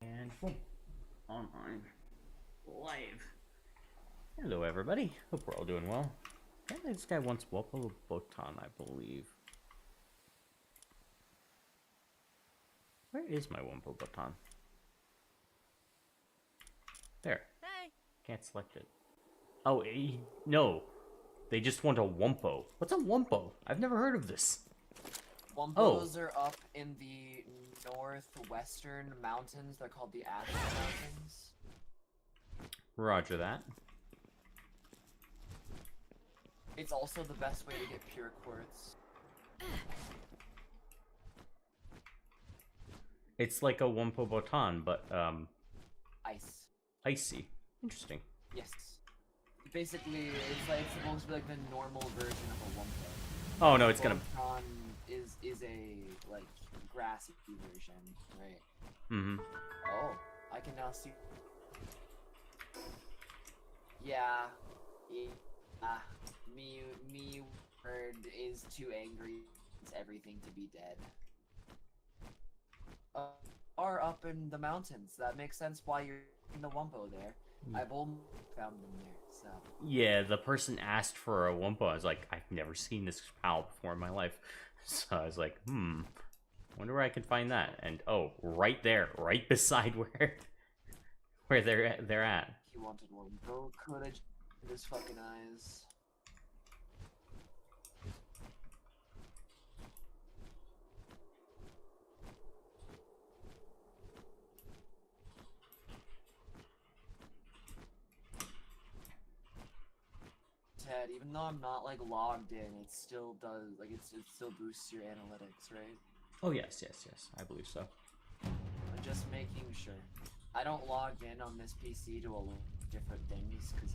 And boom, online, live. Hello, everybody. Hope we're all doing well. Apparently, this guy wants Wopo Botan, I believe. Where is my Wumpo Botan? There. Hey. Can't select it. Oh, no. They just want a Wumpo. What's a Wumpo? I've never heard of this. Wumpos are up in the northwestern mountains. They're called the Ash Mountains. Roger that. It's also the best way to get pure quartz. It's like a Wumpo Botan, but, Ice. icy. Interesting. Yes. Basically, it's supposed to be like the normal version of a Wumpo. Oh, no, it's gonna... Botan is a, like, grassy version, right? Mm-hmm. Oh, I can now see... Yeah. Me word is too angry. It's everything to be dead. Are up in the mountains. That makes sense why you're in the Wumpo there. I've only found them there, so... Yeah, the person asked for a Wumpo. I was like, I've never seen this pal before in my life. So I was like, wonder where I can find that. And oh, right there, right beside where they're at. He wanted Wumpo. Could have his fucking eyes. Even though I'm not like logged in, it still does like it still boosts your analytics, right? Oh yes, I believe so. I'm just making sure. I don't log in on this PC to a lot of different things because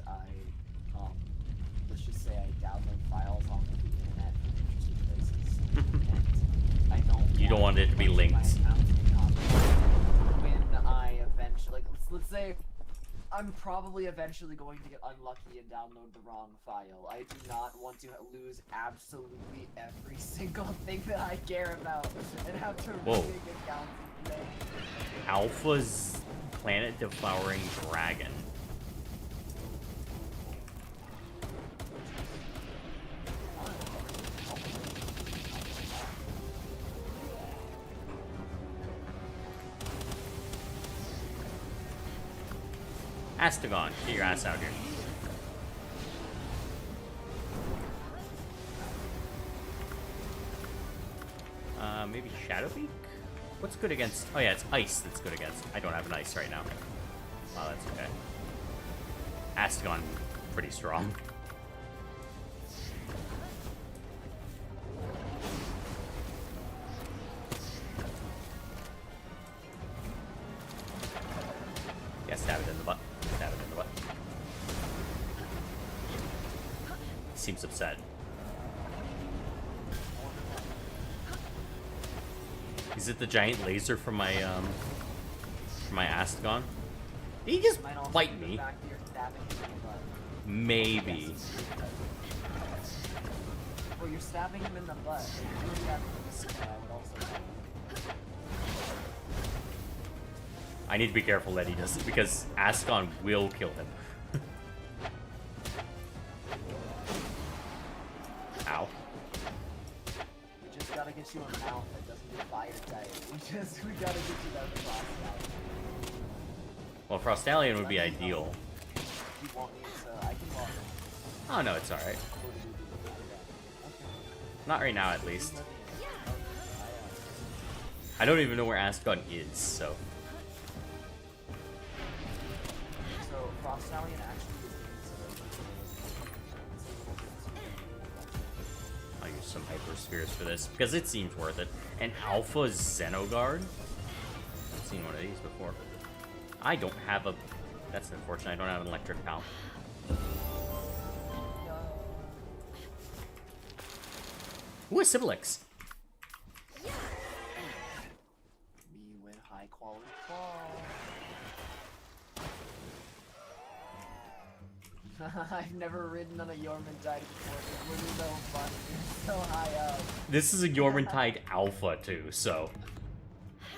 let's just say I download files off of the internet from interesting places, and I don't. You don't want it to be linked. When I eventually, like, let's say. I'm probably eventually going to get unlucky and download the wrong file. I do not want to lose absolutely every single thing that I care about and have to rig accounts and play. Alpha's Planet Devouring Dragon. Astagon, get your ass out here. Maybe Shadowpeak? What's good against... Oh yeah, it's ice that's good against. I don't have an ice right now. Oh, that's okay. Astagon, pretty strong. Yeah, stab it in the butt. Stab it in the butt. Seems upset. Is it the giant laser from my Astagon? Did he just bite me? Maybe. Well, you're stabbing him in the butt. If you were stabbing him in the butt, I would also. I need to be careful that he doesn't, because Astagon will kill him. Ow. We just gotta get you a mouth that doesn't do fire type. We gotta get you that Frostallion. Well, Frostallion would be ideal. You want me to, I can walk. Oh no, it's alright. Not right now, at least. I don't even know where Astagon is, so... So, Frostallion actually is I'll use some Hyperspheres for this, because it seems worth it. And Alpha Xenogard? I've seen one of these before. I don't have a... That's unfortunate, I don't have an Electric Pal. Ooh, a Sibilix! Me with I've never ridden on a Yormantide before. It was so funny. You're so high up. This is a Yormantide Alpha too, so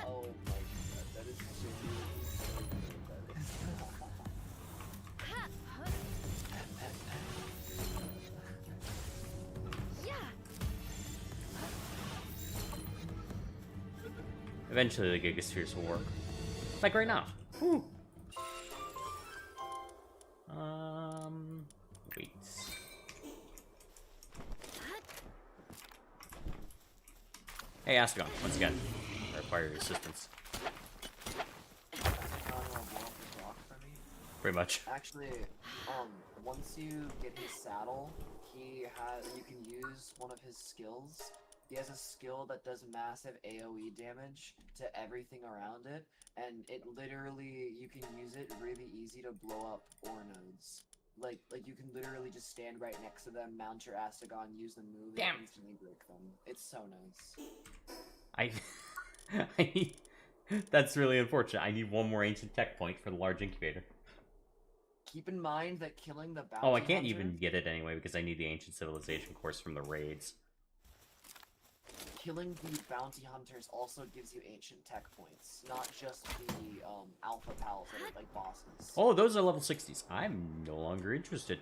Oh my god, that is genuinely so good. That is. eventually the Gigaspheres will work. Like right now. Whew. Wait. Hey, Astagon, once again, I require your assistance. Pretty much. Actually, once you get his saddle, you can use one of his skills. He has a skill that does massive AoE damage to everything around it, and it literally, you can use it really easy to blow up ore nodes. Like you can literally just stand right next to them, mount your Astagon, use the move, and instantly break them. It's so nice. That's really unfortunate. I need one more ancient tech point for the large incubator. Keep in mind that killing the bounty Oh, I can't hunter, even get it anyway because I need the ancient civilization course from the raids. killing the bounty hunters also gives you ancient tech points, not just the alpha pals that are like bosses. Oh, those are level 60s. I'm no longer interested.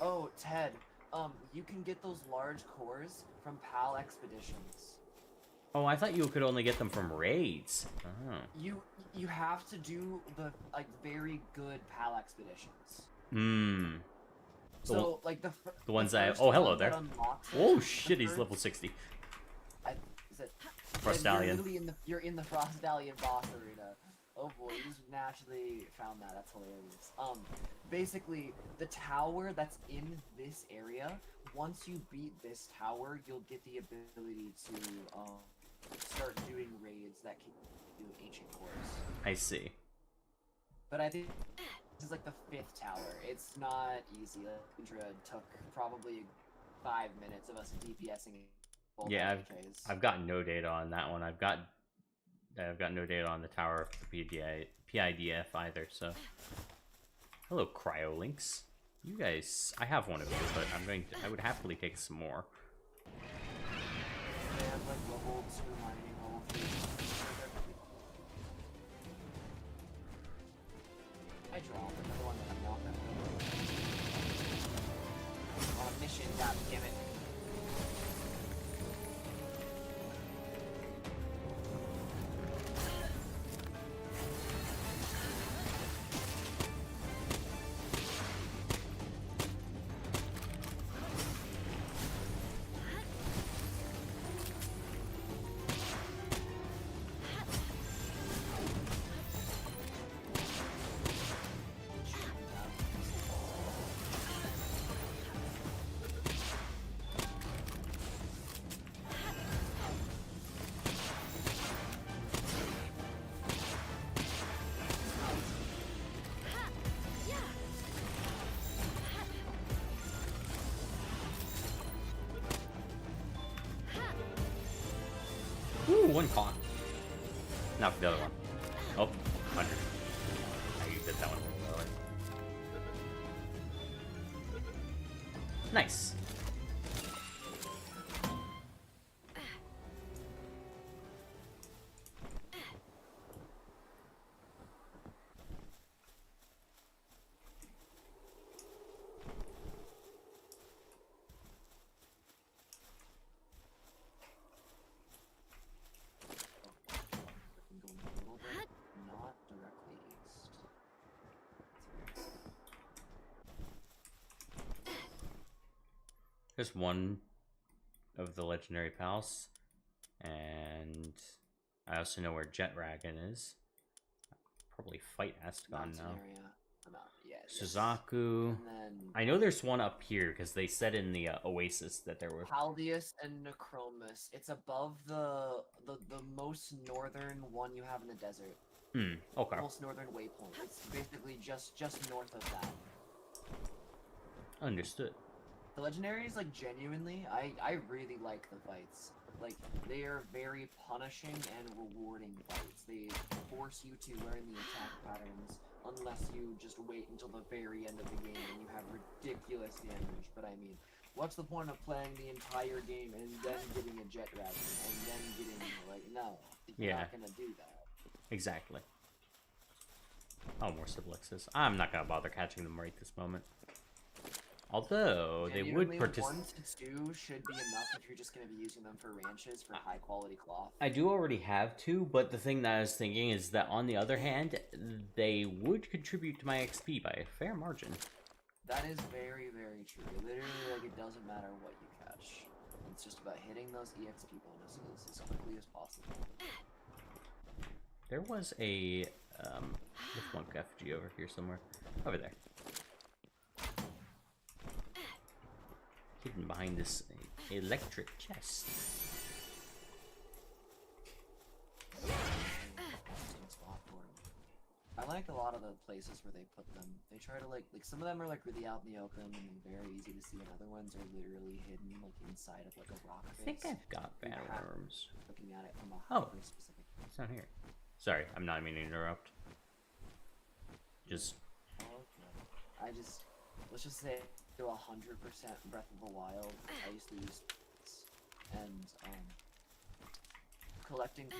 Oh, Ted, you can get those large cores from PAL expeditions. Oh, I thought you could only get them from raids. Oh. You have to do the very good PAL expeditions. Hmm. So like the ones the I first oh hello one that there. unlocks it, Oh the shit, he's first- level 60. Is it Frostallion. You're in the Frostallion boss arena. Oh boy, you just naturally found that. That's hilarious. Basically, the tower that's in this area, once you beat this tower, you'll get the ability to start doing raids that can do ancient cores. I see. But I think this is like the 5th tower. It's not easy. Indra took probably 5 minutes of us DPSing. Yeah, I've got no data on that one. I've got no data on the tower of the PIDF either. So, hello, Cryolinks. You guys, I have one of you, but I would happily take some more. They have like level 2 mining, level 3. I dropped another one that I'm not gonna on a mission, goddammit. Ooh, one con. Not for the other one. Oh, 100. I did that one. Nice. Not directly east. There's one of the legendary pals, and I also know where Jet Dragon is. Probably fight Astagon Mountain now. area. I'm out. Yeah. Suzaku. And then I know there's one up here because they said in the Oasis that there were. Paldius and Necromus. It's above the most northern one you have in the desert. Okay. Most northern waypoint. It's basically just north of that. Understood. The legendaries, like, genuinely, I really like the fights. Like, they are very punishing and rewarding fights. They force you to learn the attack patterns unless you just wait until the very end of the game and you have ridiculous damage. But I mean, what's the point of playing the entire game and then getting a jet dragon and then getting, like, no, you're not gonna do that. Exactly. Oh, more Siblixes. I'm not gonna bother catching them right this moment. Although, they would participate. 1 to 2 should be enough if you're just going to be using them for ranches for high quality cloth. I do already have 2, but the thing that I was thinking is that on the other hand, they would contribute to my XP by a fair margin. That is very, very true. Literally, like, it doesn't matter what you catch. It's just about hitting those EXP bonuses as quickly as possible. There was a, this one effigy over here somewhere. Over there. Hidden behind this electric chest. I like a lot of the places where they put them. They try to like some of them are like really out in the open and very easy to see, and other ones are literally hidden like inside of like a rock face. I think I've got battle worms. Looking at it from a hyper specific. It's not here. Sorry, I'm not meaning to interrupt. Just. Okay. Let's just say. To 100% Breath of the Wild, I used to use and collecting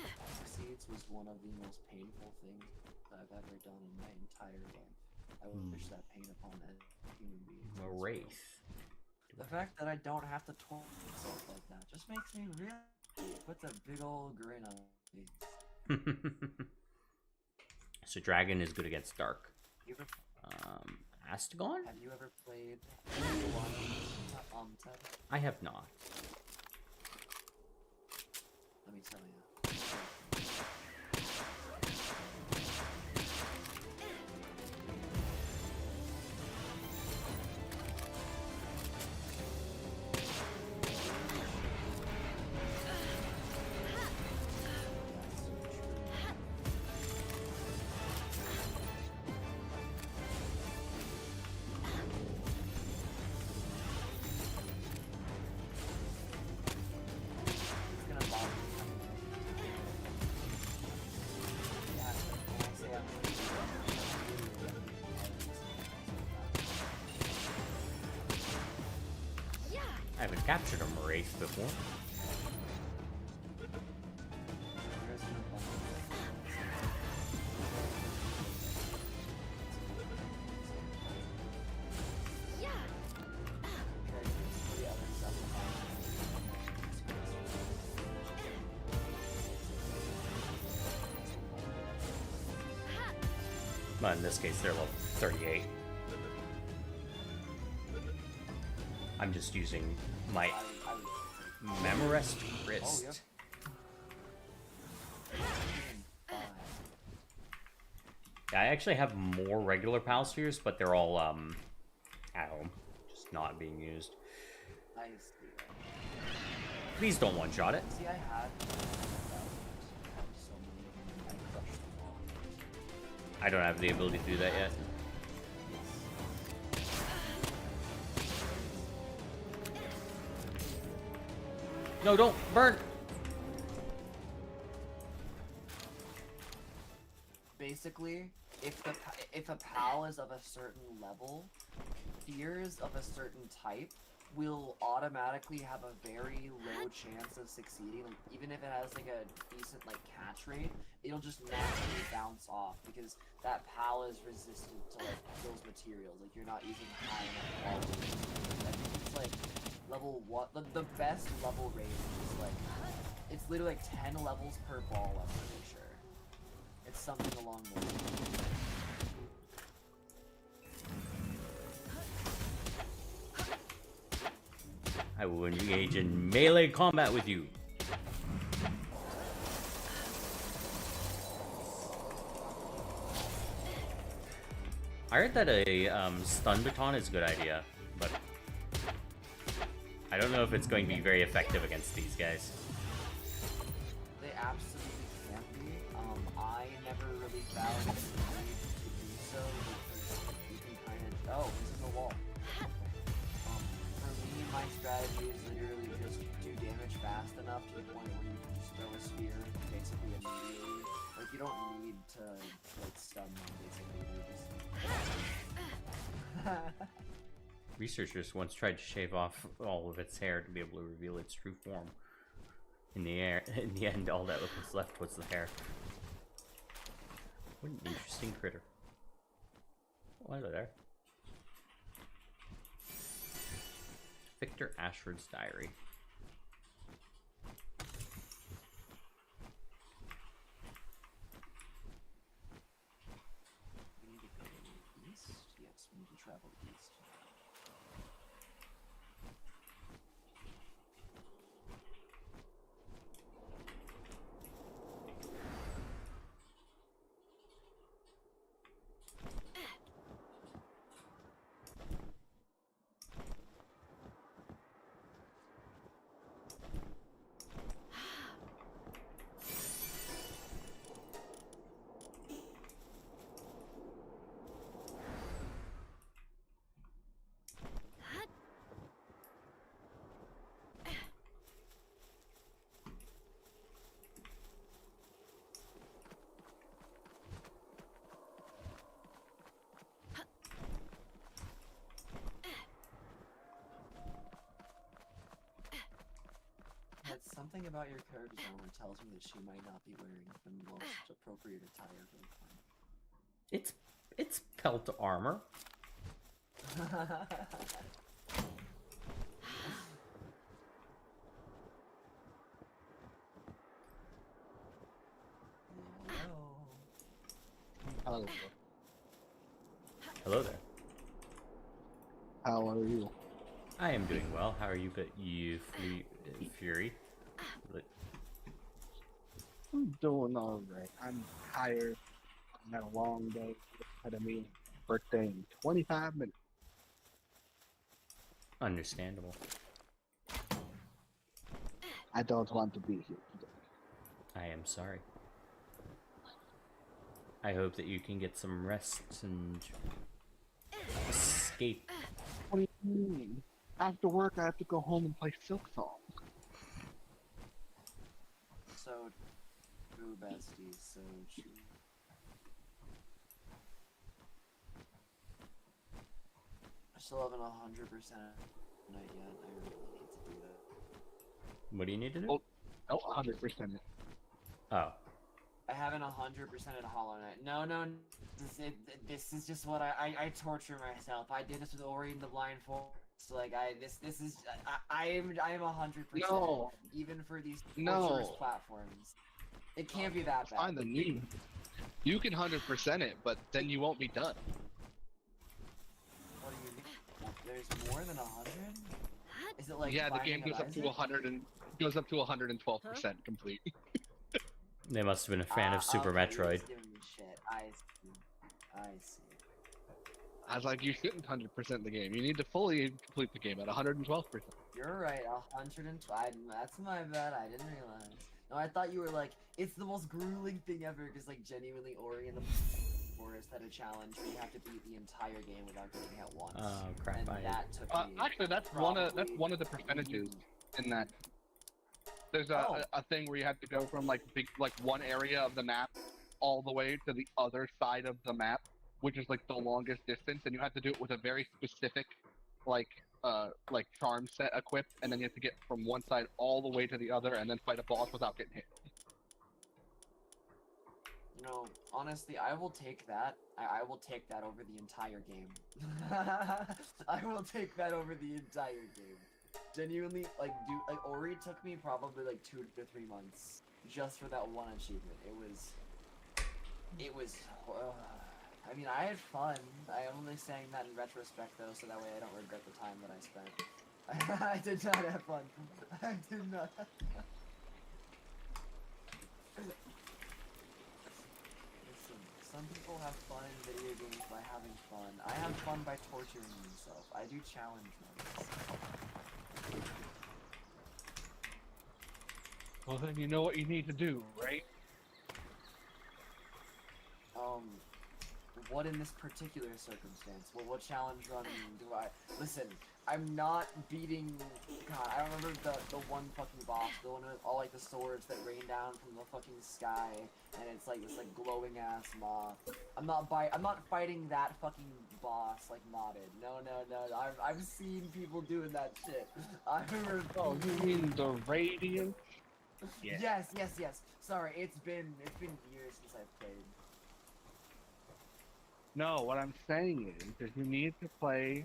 seeds was one of the most painful things that I've ever done in my entire life. I would wish that pain upon a human being. A wraith. The fact that I don't have to torture myself like that just makes me really puts a big old grin on my face. So dragon is good against dark. Astagon? Have you ever played Ted? I have not. Let me tell you. I haven't captured a wraith before. But in this case, they're level 38. I'm just using my Memorest Wrist. Yeah, I actually have more regular Pal Spheres, but they're all at home, just not being used. Please don't one-shot it. See, I had I don't have the ability to do that yet. No, don't burn. Basically, if a pal is of a certain level, fears of a certain type will automatically have a very low chance of succeeding. Like, even if it has like a decent like catch rate, it'll just naturally bounce off because that pal is resistant to like those materials. Like you're not using high enough quality. I think it's like level what the best level rate is like it's literally like 10 levels per ball. I'm pretty sure it's something along those lines. I will engage in melee combat with you. I heard that a stun baton is a good idea, but I don't know if it's going to be very effective against these guys. They absolutely can be. I never really found the need to do so because you can kind of... Oh, it's in the wall. For me, my strategy is literally just do damage fast enough to the point where you can just throw a spear basically immediately Like, you don't need to, like, stun them, basically. Researchers once tried to shave off all of its hair to be able to reveal its true form. In the end, all that was left was the hair. What an interesting critter. Oh, hello there. Victor Ashford's diary. We need to go east? Yes, we need to travel east. But something about your character's armor tells me that she might not be wearing the most appropriate attire for the time. It's pelt armor. Hello. Hello there. How are you? I am doing well. How are you, Fury? I'm doing alright. I'm tired. I've had a long day. Had a meeting. Birthday in 25 minutes. Understandable. I don't want to be here today. I am sorry. I hope that you can get some rest and escape. What do you mean? After work, I have to go home and play Silk Song. So true, bestie, so true. I still haven't 100% night yet. I really need to do that. What do you need to do? Oh, no, 100%. Oh. I haven't 100% at Hollow Knight. No, this is just what I torture myself. I did this with Ori and the Blind Forest. Like this is I am 100%. No. Even for these No. torturous platforms, it can't be that bad. Fine, then you can 100% it, but then you won't be done. What do you mean? There's more than 100? Is it like Yeah, the Binding game goes of up to Isaac? 100 and goes up to 112% complete. They must have been a fan of Super Okay, you're Metroid. just giving me shit. I see. I was like, you shouldn't 100% the game. You need to fully complete the game at 112%. You're right, 105. That's my bad. I didn't realize. No, I thought you were like, it's the most grueling thing ever, because like genuinely Ori and the Forest had a challenge where you have to beat the entire game without getting out once. Oh crap! And that took me Actually, that's one of the percentages in that. There's a thing where you have to go from like one area of the map all the way to the other side of the map, which is like the longest distance, and you have to do it with a very specific like charm set equipped, and then you have to get from one side all the way to the other, and then fight a boss without getting hit. You know, honestly, I will take that. I will take that over the entire game. I will take that over the entire game. Genuinely, like Ori took me probably like 2 to 3 months just for that one achievement. It was. I mean, I had fun. I am only saying that in retrospect, though, so that way I don't regret the time that I spent. I did not have fun. I did not. Listen, some people have fun in video games by having fun. I have fun by torturing myself. I do challenge myself. Well, then you know what you need to do, right? what in this particular circumstance? What challenge run do I... Listen, I'm not beating... God, I don't remember the one fucking boss, the one with all, like, the swords that rain down from the fucking sky, and it's, like, this, like, glowing-ass moth. I'm not fighting that fucking boss, like, modded. No. I've seen people doing that shit. I remember... Oh, you mean the Radiant? Yeah. Yes. Sorry, it's been years since I've played. No, what I'm saying is you need to play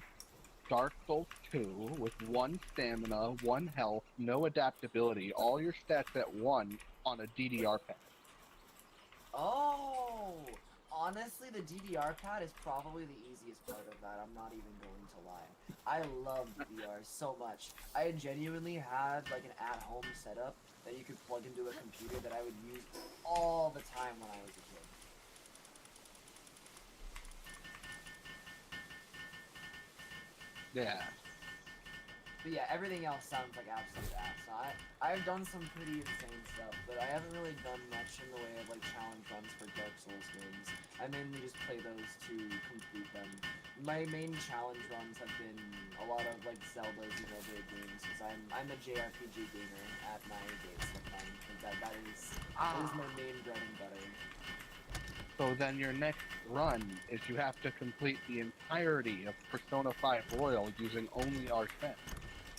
Dark Souls 2 with 1 stamina, 1 health, no adaptability, all your stats at 1 on a DDR pad. Oh! Honestly, the DDR pad is probably the easiest part of that, I'm not even going to lie. I love DDR so much. I genuinely had, like, an at-home setup that you could plug into a computer that I would use all the time when I was a kid. Yeah. But yeah, everything else sounds like absolute ass. I've done some pretty insane stuff, but I haven't really done much in the way of like challenge runs for Dark Souls games. I mainly just play those to complete them. My main challenge runs have been a lot of like Zelda Xenoblade games, because I'm a JRPG gamer at my base. That is my main bread and butter. So then your next run is you have to complete the entirety of Persona 5 Royal using only R10.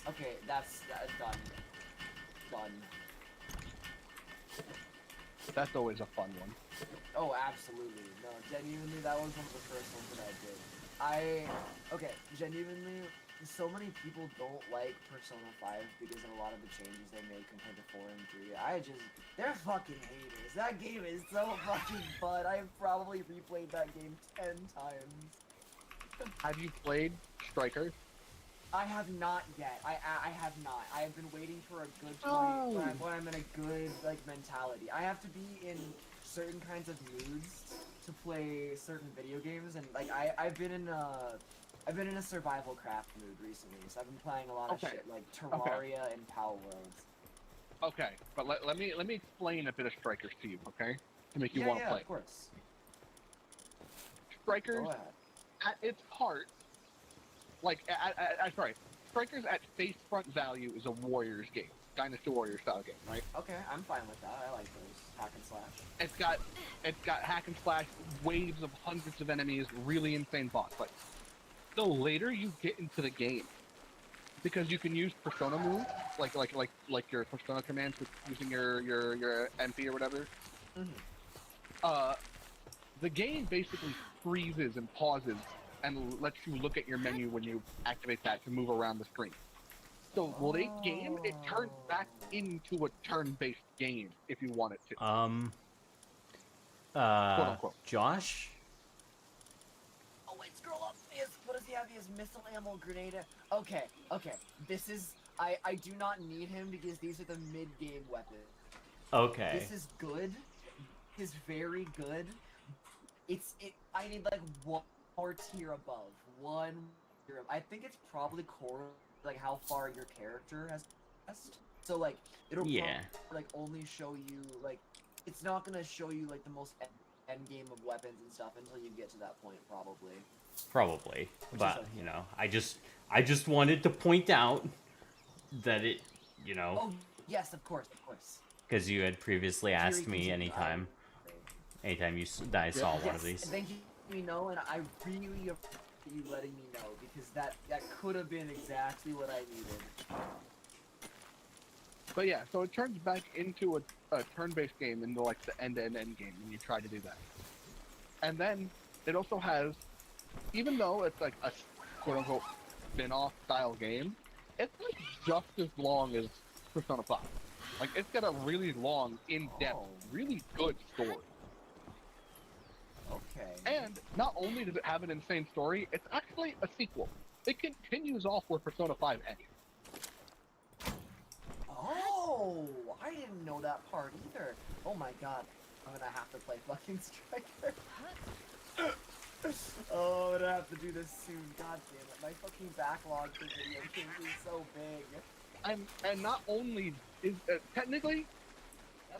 Okay, that's done. Done. That's always a fun one. Oh, absolutely. No, genuinely, that was one of the first ones that I did. Okay, genuinely, so many people don't like Persona 5 because of a lot of the changes they made compared to 4 and 3. They're fucking haters. That game is so fucking fun. I have probably replayed that game 10 times. Have you played Striker? I have not yet. I have not. I have been waiting for a good point when I'm in a good, like, mentality. I have to be in certain kinds of moods to play certain video games, and, like, I've been in a survival craft mood recently, so I've been playing a lot of shit, like Terraria and Palworld. Okay, but let me explain a bit of Strikers to you, okay? To make you want to play. Yeah, of course. Strikers, Go ahead. at its heart, like, sorry, Strikers at face front value is a Warriors game, Dynasty Warriors style game, right? Okay, I'm fine with that. I like those hack and slash. It's got hack and slash, waves of hundreds of enemies, really insane boss fights. The later you get into the game, because you can use Persona moves, like your Persona commands with using your MP or whatever. Mm-hmm. The game basically freezes and pauses and lets you look at your menu when you activate that to move around the screen. So late game, it turns back into a turn-based game if you want it to. Quote unquote. Josh? Oh wait, scroll up. What does he have? He has missile ammo, grenade. Okay. This is... I do not need him because these are the mid-game weapons. Okay. This is good. This is very good. I need like one more tier above. I think it's probably core, like how far your character has progressed. So like, it'll probably, like only show you, like, it's not gonna show you like the most end game of weapons and stuff until you get to that point, probably. But you know, I just wanted to point out that it, you know. Oh yes, of course. Because you had previously asked me anytime you I saw one of these. Thank you. You know, and I really appreciate you letting me know, because that could have been exactly what I needed. But yeah, so it turns back into a turn-based game, into like the end-to-end game when you try to do that. And then it also has, even though it's like a quote-unquote spin-off style game, it's like just as long as Persona 5. Like, it's got a really long, in-depth, really good story. Okay. And not only does it have an insane story, it's actually a sequel. It continues off where Persona 5 ends. Oh, I didn't know that part either. Oh my god, I'm gonna have to play fucking Striker. Oh, I'm gonna have to do this soon. God damn it, my fucking backlog for video games is so big. And not only is technically,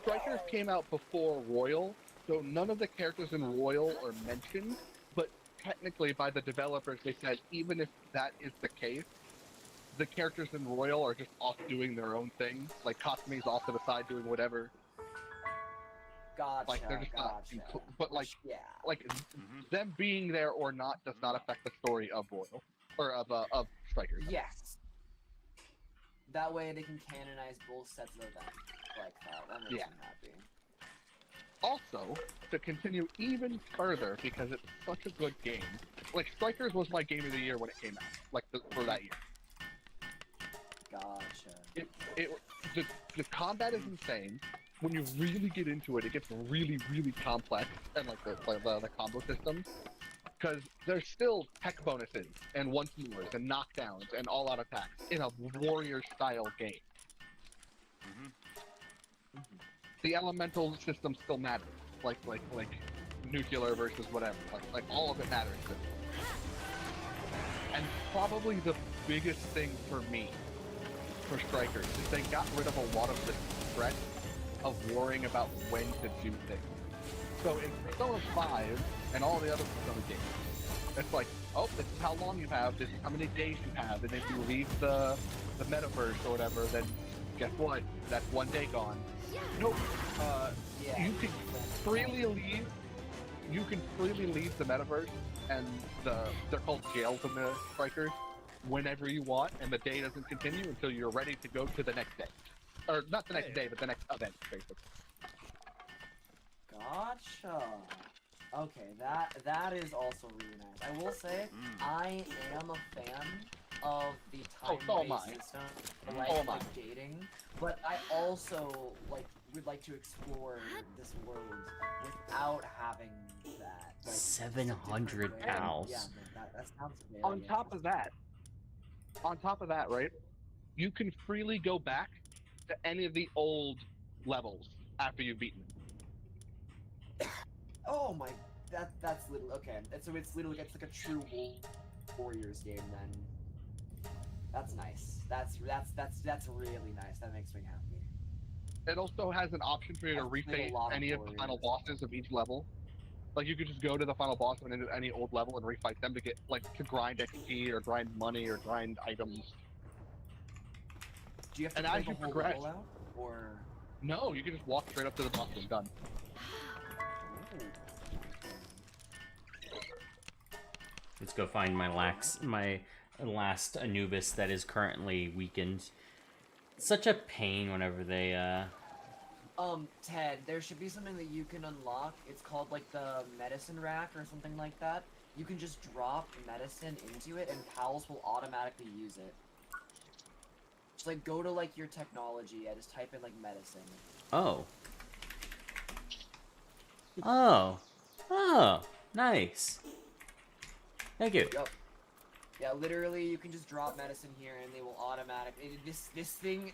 Strikers came out before Royal, so none of the characters in Royal are mentioned, but technically by the developers, they said even if that is the case, the characters in Royal are just off doing their own thing. Like Katsumi's off to the side doing whatever. Gotcha. Like they're just Gotcha. not. But like, Yeah. like them being there or not does not affect the story of Royal or of Strikers. Yes. That way they can canonize both sets of events like that. That makes me happy. Also, to continue even further, because it's such a good game, like Strikers was my game of the year when it came out, like for that year. Gotcha. The combat is insane. When you really get into it, it gets really, really complex, and like the combo systems, because there's still tech bonuses and one-smores and knockdowns and all-out attacks in a warrior-style game. The elemental system still matters, like nuclear versus whatever, like all of it matters still. And probably the biggest thing for me, for Strikers, is they got rid of a lot of the stress of worrying about when to do things. So in Persona 5 and all the other Persona games, it's like, oh, this is how long you have, this is how many days you have, and if you leave the metaverse or whatever, then guess what? That's one day gone. Nope. Yeah. You can freely leave. You can freely leave the metaverse, and they're called jails in the Strikers, whenever you want, and the day doesn't continue until you're ready to go to the next day. Or not the next day, but the next event, basically. Gotcha. Okay, that is also really nice. I will say, I am a fan of the time-based system. I like dating, but I also would like to explore this world without having that. Like, 700 pals. Yeah, that sounds very On top of that, right? You can freely go back to any of the old levels after you've beaten them. Oh my, that's little. Okay, so it's literally like a true Warriors game then. That's nice. That's really nice. That makes me happy. It also has an option for you to I've played a reface lot of any of the final Warriors. bosses of each level. Like you could just go to the final boss of any old level and refight them to get to grind XP or grind money or grind items. Do you have to And play as the you whole progress- level out, or? No, you can just walk straight up to the boss and done. Let's go find my last Anubis that is currently weakened. It's such a pain whenever they Ted, there should be something that you can unlock. It's called like the medicine rack or something like that. You can just drop medicine into it and pals will automatically use it. Just like go to like your technology and just type in like medicine. Oh. Oh. Oh. Nice. Thank you. Yup. Yeah, literally, you can just drop medicine here, and they will automatically. This thing,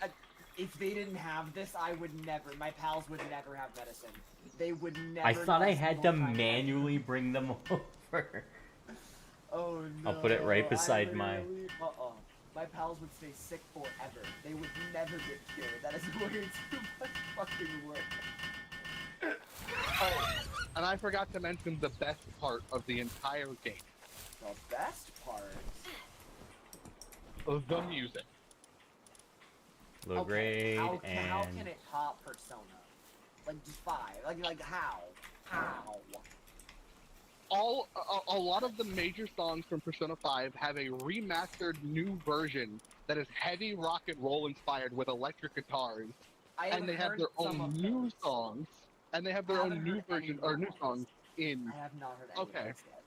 if they didn't have this, I would never. My pals would never have medicine. They would never. I thought know I a had to single time manually bring them over. Oh no! I'll put it right beside my. My pals would stay sick forever. They would never get cured. That is way too much fucking work. Oh, and I forgot to mention the best part of the entire game. The best part. The music. Low grade how and. can it top Persona? Like just 5. Like how? How? A lot of the major songs from Persona 5 have a remastered new version that is heavy rock and roll inspired with electric guitars, and they have their own new songs, and they have their own new version or new songs in. I have not heard any of those yet.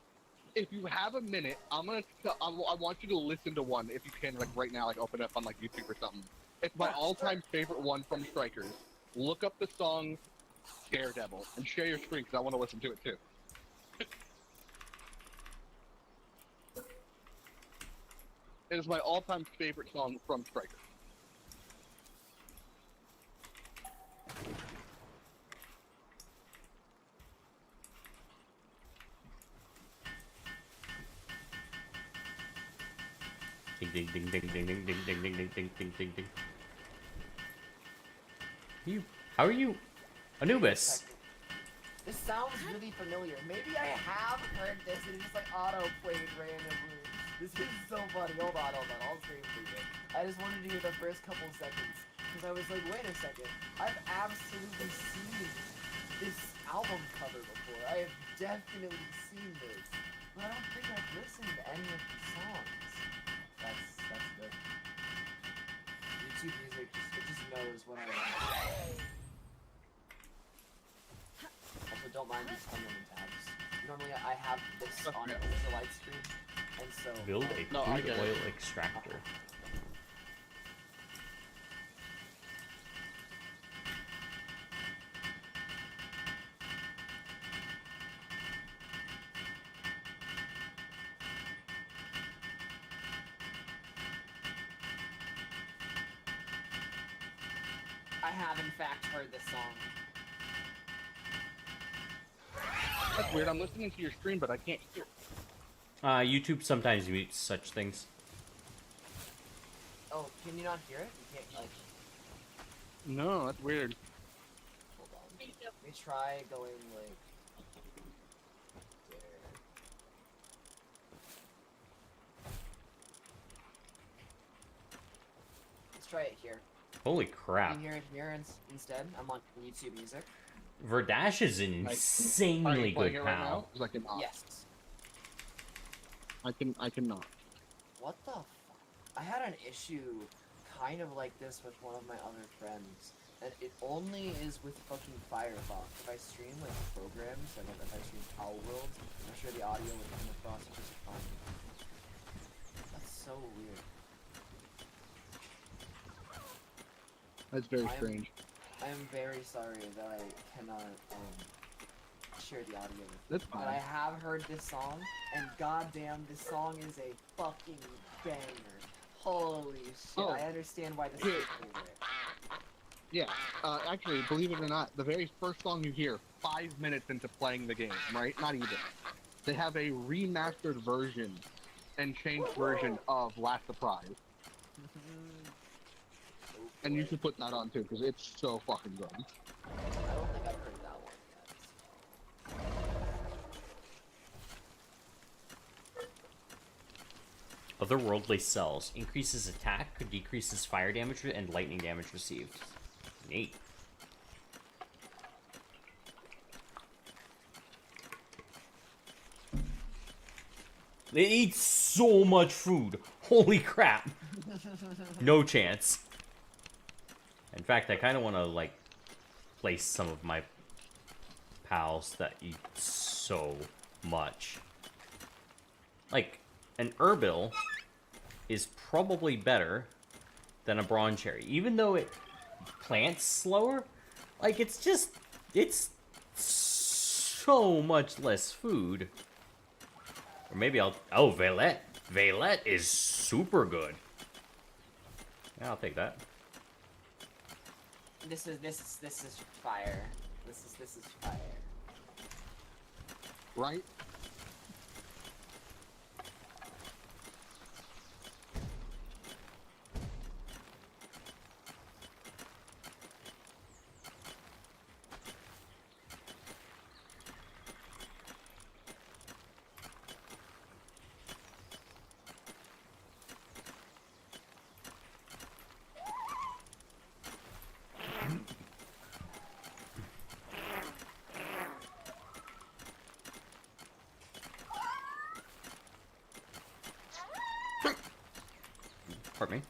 If you have a minute, I want you to listen to one if you can, like right now, like open it up on like YouTube or something. It's my all-time favorite one from Strikers. Look up the song "Daredevil" and share your screen because I want to listen to it too. It is my all-time favorite song from Strikers. Ding ding ding ding ding ding ding ding ding ding ding ding ding ding. How are you? Anubis. This sounds really familiar. Maybe I have heard this and it just like auto-played randomly. This is so funny. Hold on. I'll stream for you. I just wanted to hear the first couple seconds. Because I was like, wait a second. I've absolutely seen this album cover before. I have definitely seen this. But I don't think I've listened to any of the songs. That's good. YouTube music just knows when I want. Also, don't mind these 10 million tabs. Normally, I have this on it as a light screen, and so Build a crude oil extractor. I have in fact heard this song. That's weird. I'm listening to your stream, but I can't hear. YouTube sometimes mutes such things. Oh, can you not hear it? You can't like. No, that's weird. Hold on. Let me try going like. There. Let's try it here. Holy crap. You hear it here instead? I'm on YouTube Music. Verdash is an Are insanely you playing good it right now? pal. 'Cause I cannot. Yes. I cannot. What the fuck? I had an issue kind of like this with one of my other friends. And it only is with fucking Firefox. If I stream like programs, like if I stream Palworld, I'm sure the audio would come across just fine. That's so weird. That's very strange. I am very sorry that I cannot share the audio with you. That's But fine. I have heard this song, and goddamn, this song is a fucking banger. Holy shit, Oh. I understand why this is your favorite. Yeah. Actually, believe it or not, the very first song you hear 5 minutes into playing the game, right? Not even. They have a remastered version and changed version of Last Surprise. And you should put that on too, because it's so fucking good. I don't think I've heard that one yet. Otherworldly cells. Increases attack, decreases fire damage, and lightning damage received. Neat. They eat so much food. Holy crap. No chance. In fact, I kind of want to, like, place some of my pals that eat so much. Like, an Erbil is probably better than a Brawn Cherry. Even though it plants slower, like, it's so much less food. Or maybe I'll... Oh, Veilette. Veilette is super good. Yeah, I'll take that. This is fire. This is fire. Right? Pardon me.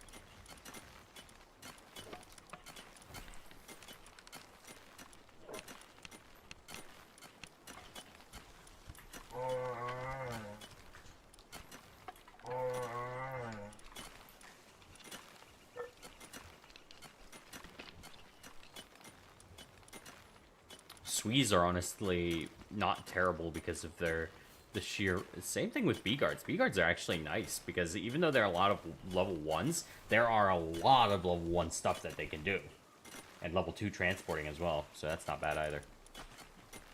Swees are honestly not terrible because of the sheer... Same thing with B-Guards. B-Guards are actually nice because even though there are a lot of level 1s, there are a lot of level 1 stuff that they can do. And level 2 transporting as well, so that's not bad either.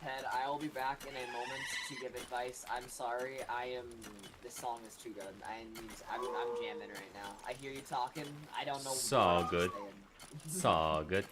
Ted, I will be back in a moment to give advice. I'm sorry, this song is too good. I'm jamming right now. I hear you talking, I don't know So what I'm good. saying. It's all good.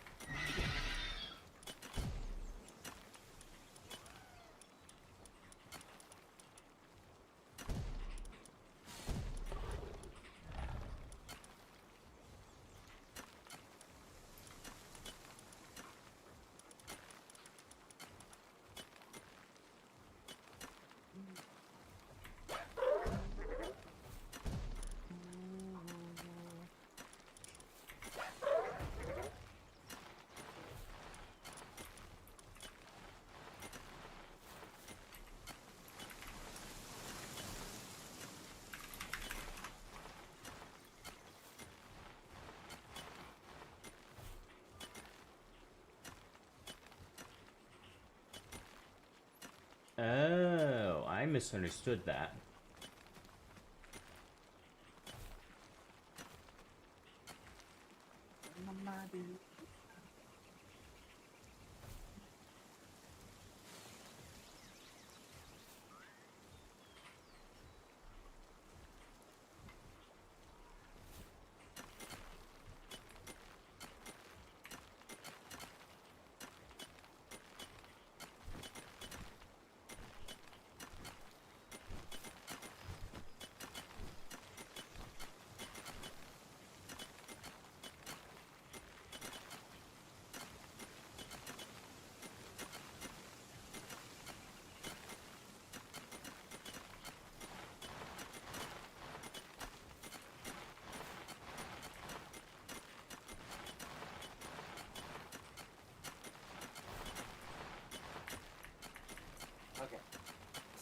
misunderstood that. Okay,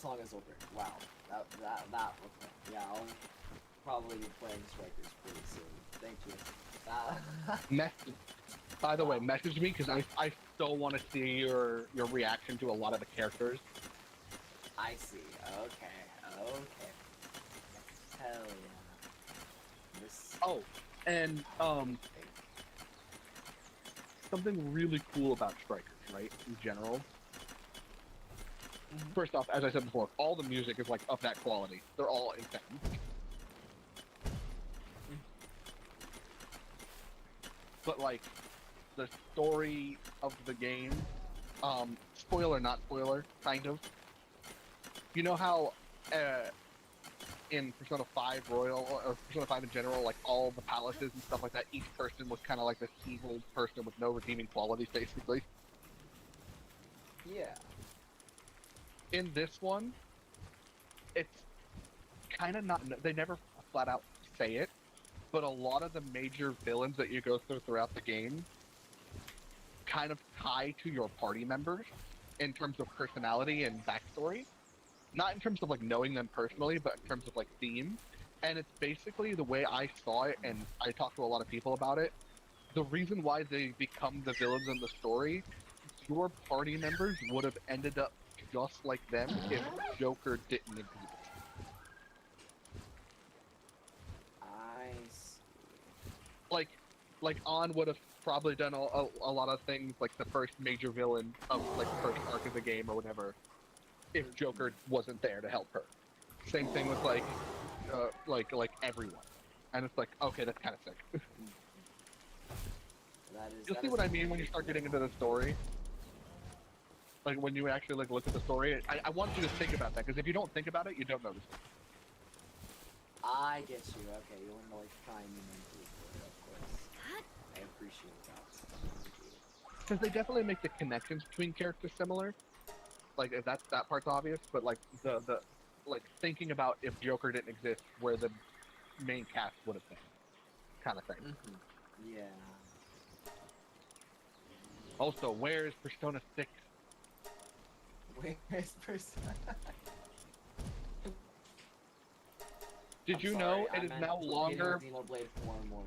song is over. Wow, that was fun. Yeah, I'll probably be playing Strikers pretty soon. Thank you. Message. By the way, message me because I still want to see your reaction to a lot of the characters. I see. Okay. Hell yeah. This. Oh, and something really cool about Strikers, right? In general. First off, as I said before, all the music is like of that quality. They're all insane. But like the story of the game, spoiler not spoiler, kind of. You know how in Persona 5 Royal or Persona 5 in general, like all the palaces and stuff like that, each person was kind of like this evil person with no redeeming qualities, basically. Yeah. In this one, it's kind of not. They never flat out say it, but a lot of the major villains that you go throughout the game kind of tie to your party members in terms of personality and backstory. Not in terms of like knowing them personally, but in terms of like theme. And it's basically the way I saw it, and I talked to a lot of people about it. The reason why they become the villains in the story, your party members would have ended up just like them if Joker didn't exist. I see. Like An would have probably done a lot of things like the first major villain of like the first arc of the game or whatever, if Joker wasn't there to help her. Same thing with like everyone, and it's like, okay, that's kind of sick. You'll see what I mean when you start getting into the story. Like when you actually like look at the story, I want you to think about that, because if you don't think about it, you don't notice it. I get you. Okay, you want to like try and mentally for it, of course. I appreciate that. Because they definitely make the connections between characters similar. Like that part's obvious, but like the like thinking about if Joker didn't exist, where the main cast would have been, kind of thing. Mm-hmm. Yeah. Also, where is Persona 6? Where's Persona? Did you know it is now longer? Xenoblade 4 more.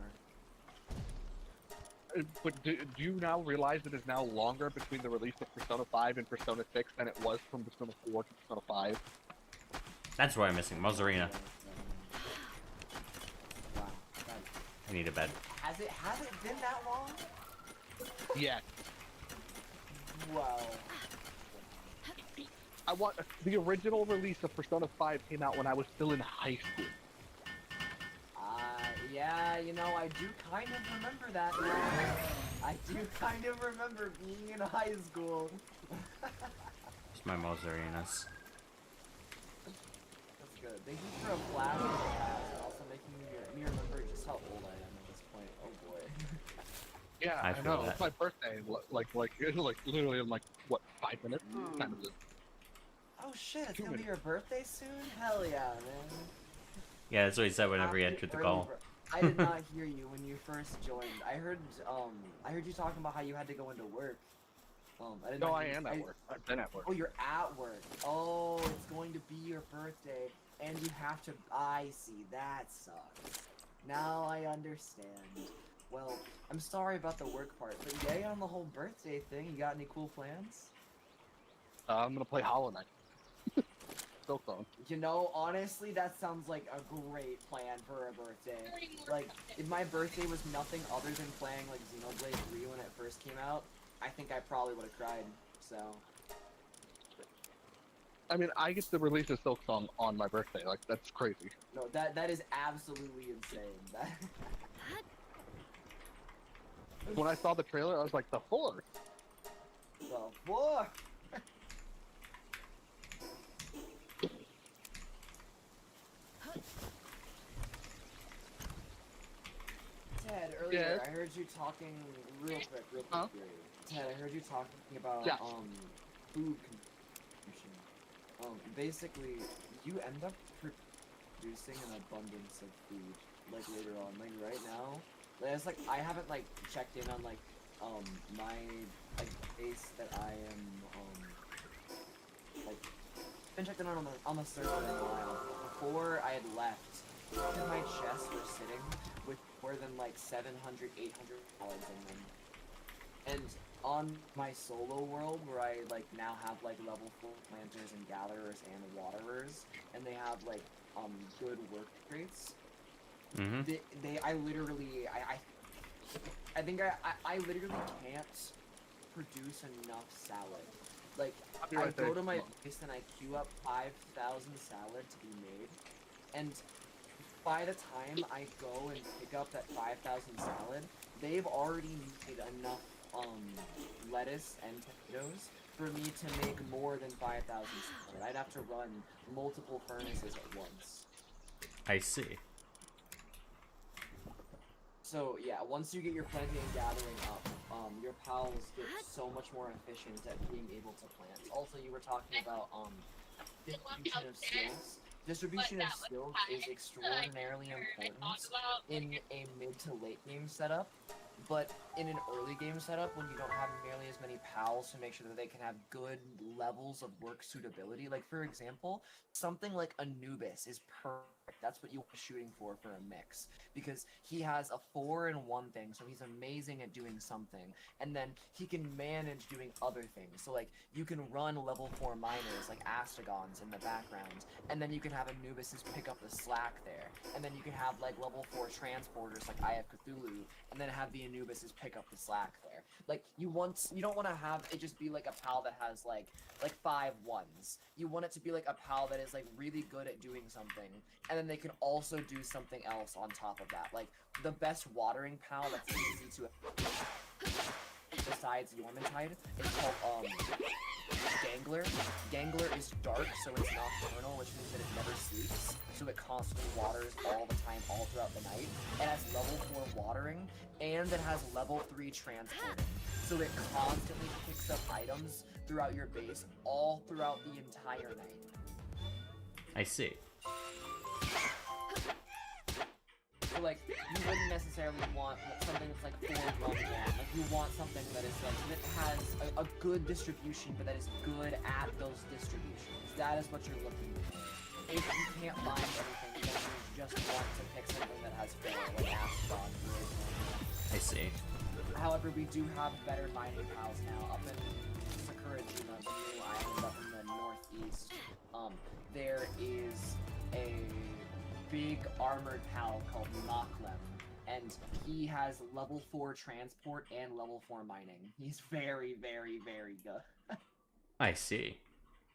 But do you now realize it is now longer between the release of Persona 5 and Persona 6 than it was from Persona 4 to Persona 5? That's what I'm missing. Mozarina. Wow. I need a bed. Has it been that long? Yeah. Wow. I want the original release of Persona 5 came out when I was still in high school. Yeah, you know, I do kind of remember that now. I do kind of remember being in high school. It's my Mozarinas. That's good. Thank you for a flash of the past, and also making me remember just how old I am at this point. Oh boy. Yeah, I know. It's my birthday. Like it's like literally in like what, 5 minutes? Kind of. Oh shit! It's gonna be your birthday soon. Hell yeah, man. Yeah, that's what he said whenever he entered the call. I did not hear you when you first joined. I heard you talking about how you had to go into work. I am at work. I've been at work. Oh, you're at work. Oh, it's going to be your birthday, and you have to. I see. That sucks. Now I understand. Well, I'm sorry about the work part, but yay on the whole birthday thing. You got any cool plans? I'm gonna play Hollow Knight. Silk Zone. You know, honestly, that sounds like a great plan for a birthday. Like, if my birthday was nothing other than playing, like, Xenoblade 3 when it first came out, I think I probably would have cried, so... I mean, I get to release a Silk Song on my birthday. Like, that's crazy. No, that is absolutely insane. That... When I saw the trailer, I was like, the 4th? The fuck? Ted, earlier, Yes? I heard you talking real quick, Huh? Ted, I heard you talking about, Yes. food consumption. Basically, you end up producing an abundance of food, like, later on. Like, right now, it's like, I haven't, like, checked in on, like, my, like, base that I am, like, been checking on the server in a while. Before I had left, my chests were sitting with more than, like, $700, $800 in them. And on my solo world, where I, like, now have, like, level 4 planters and gatherers and waterers, and they have, like, good work rates, I literally, I think I literally can't produce enough salad. Like, I go to my base and I queue up 5,000 salad to be made, and by the time I go and pick up that 5,000 salad, they've already made enough lettuce and potatoes for me to make more than 5,000 salad. I'd have to run multiple furnaces at once. I see. So yeah, once you get your planting and gathering up, your pals get so much more efficient at being able to plant. Also, you were talking about distribution of skills. Distribution of skills is extraordinarily important in a mid to late game setup, but in an early game setup, when you don't have nearly as many pals to make sure that they can have good levels of work suitability, like for example, something like Anubis is perfect. That's what you are shooting for a mix, because he has a 4 in one thing, so he's amazing at doing something, and then he can manage doing other things. So like, you can run level 4 miners like Astegons in the background, and then you can have Anubis pick up the slack there, and then you can have like level 4 transporters like Eye of Cthulhu, and then have the Anubis pick up the slack there. Like, you don't want to have it just be like a pal that has like 5 ones. You want it to be like a pal that is like really good at doing something, and then they can also do something else on top of that. Like, the best watering pal that's easy to besides Yormintide is called Gangler. Gangler is dark, so it's nocturnal, which means that it never sleeps, so it constantly waters all the time, all throughout the night. It has level 4 watering, and it has level 3 transporting, so it constantly picks up items throughout your base, all throughout the entire night. I see. So, like, you wouldn't necessarily want something that's like 4-1-1. Like, you want something that is like, that has a good distribution, but that is good at those distributions. That is what you're looking for. If you can't find anything, then you just want to pick something that has 4, like Astronaut, for example. I see. However, we do have better mining pals now. Up in Sakurajima, the new island up in the northeast, there is a big armored pal called Maklem, and he has level 4 transport and level 4 mining. He's very, very, very good. I see.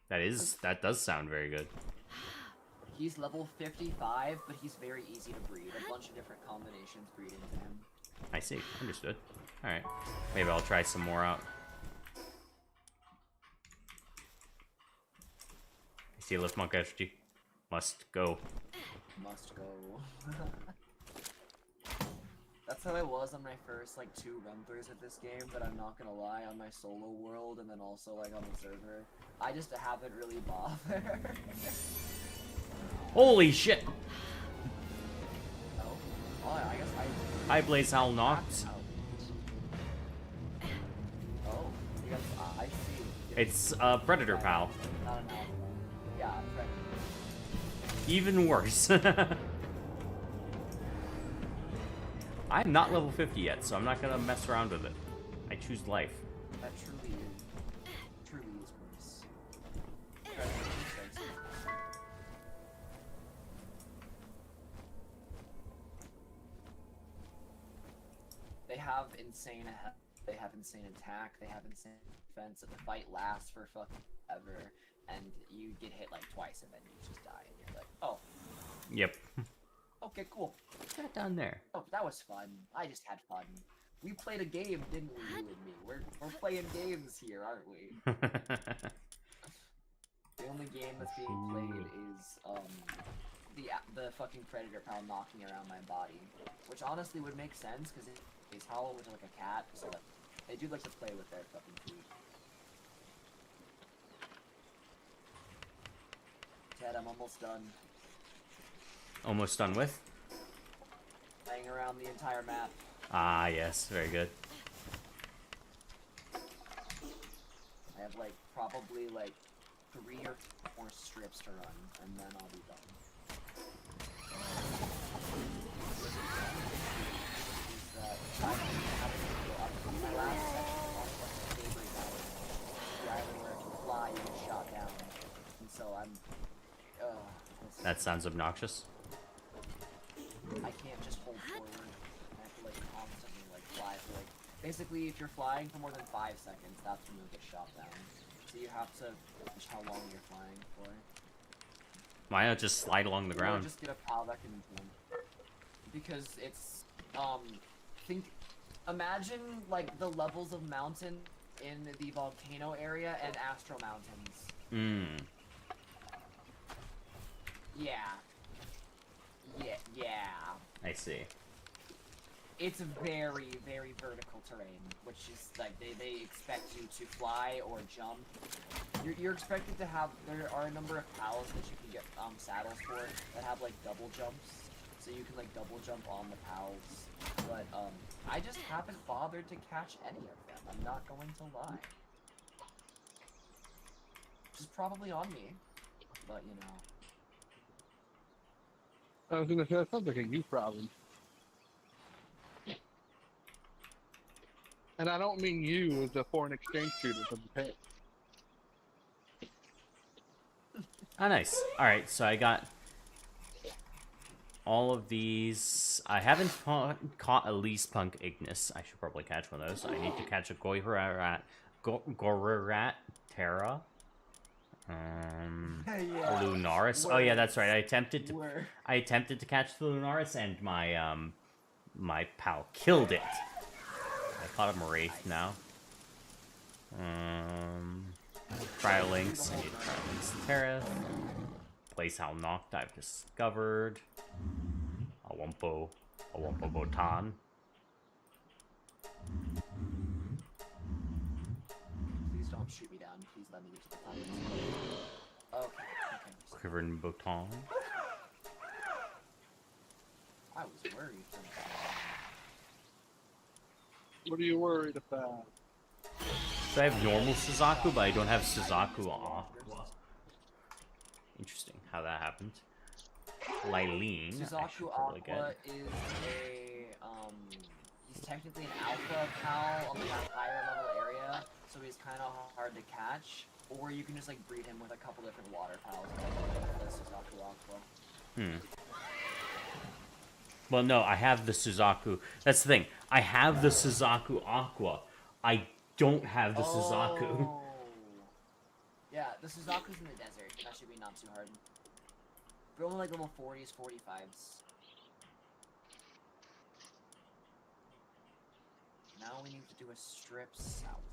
That does sound very good. He's level 55, but he's very easy to breed. A bunch of different combinations breed into him. I see. Understood. Alright. Maybe I'll try some more out. I see a lift monk SG. Must go. Must go. That's how I was on my first, like, 2 run-throughs of this game, but I'm not gonna lie, on my solo world, and then also, like, on the server, I just haven't really bothered. Holy shit! Oh? Oh, I guess I... Hi, Blaze Howl Nox. Oh, because I see. It's Predator Pal. Not an alpha. Yeah, Predator. Even worse. I'm not level 50 yet, so I'm not gonna mess around with it. I choose life. That truly is worse. They have insane health, they have insane attack, they have insane defense, and the fight lasts for fucking ever, and you get hit like twice and then you just die, and you're like, oh, Yep. okay, cool. What's that down there? Oh, that was fun. I just had fun. We played a game, didn't we, you and me? We're playing games here, aren't we? The only game that's being played is the fucking predator pal knocking around my body, which honestly would make sense because it's hollow with like a cat, so like, they do like to play with their fucking feet. Ted, I'm almost done. Almost done with? Playing around the entire map. Ah, yes, very good. I have like probably like 3 or 4 strips to run, and then I'll be done. Is that I haven't go up to my last section on like the favorite island. The island where if you fly you get shot down. And so I'm That sounds obnoxious. I can't just hold forward. I have to like constantly like fly for like basically if you're flying for more than 5 seconds, that's when you'll get shot down. So you have to watch how long you're flying for. Why not just slide along the Or ground? just get a pal that can jump. Because it's imagine like the levels of mountain in the volcano area and Astro Mountains. Hmm. Yeah. I see. It's very, very vertical terrain, which is like they expect you to fly or jump. You're expected to have. There are a number of pals that you can get saddles for that have like double jumps, so you can like double jump on the pals. But I just haven't bothered to catch any of them. I'm not going to lie. Which is probably on me, but you know. I was gonna say that sounds like a you problem. And I don't mean you as a foreign exchange student from Japan. Oh, nice. Alright, so I got all of these. I haven't caught a Least Punk Ignis. I should probably catch one of those. I need to catch a Gorarat Terra. Yeah. Lunaris. Oh yeah, that's right. I attempted Word. to catch the Lunaris, and my my pal killed it. I caught a Wraith now. Cryolinks. I need Cryolinks Terra. Place how knocked I've discovered. A Wumpo Botan. Please don't shoot me down. Please let me get to the top. Okay. Quivering Botan. I was worried for that. What are you worried about? So I have normal Suzaku, but I don't have Suzaku Aqua. Interesting how that happened. Lylene. I should Suzaku probably Aqua get. is he's technically an alpha pal on the higher level area, so he's kind of hard to catch. Or you can just like breed him with a couple different water pals, like the Suzaku Aqua. Well, no, I have the Suzaku. That's the thing. I have the Suzaku Aqua. I don't have the Suzaku. Oh. Yeah, the Suzaku's in the desert. That should be not too hard. We're only like level 40s, 45s. Now we need to do a strip south.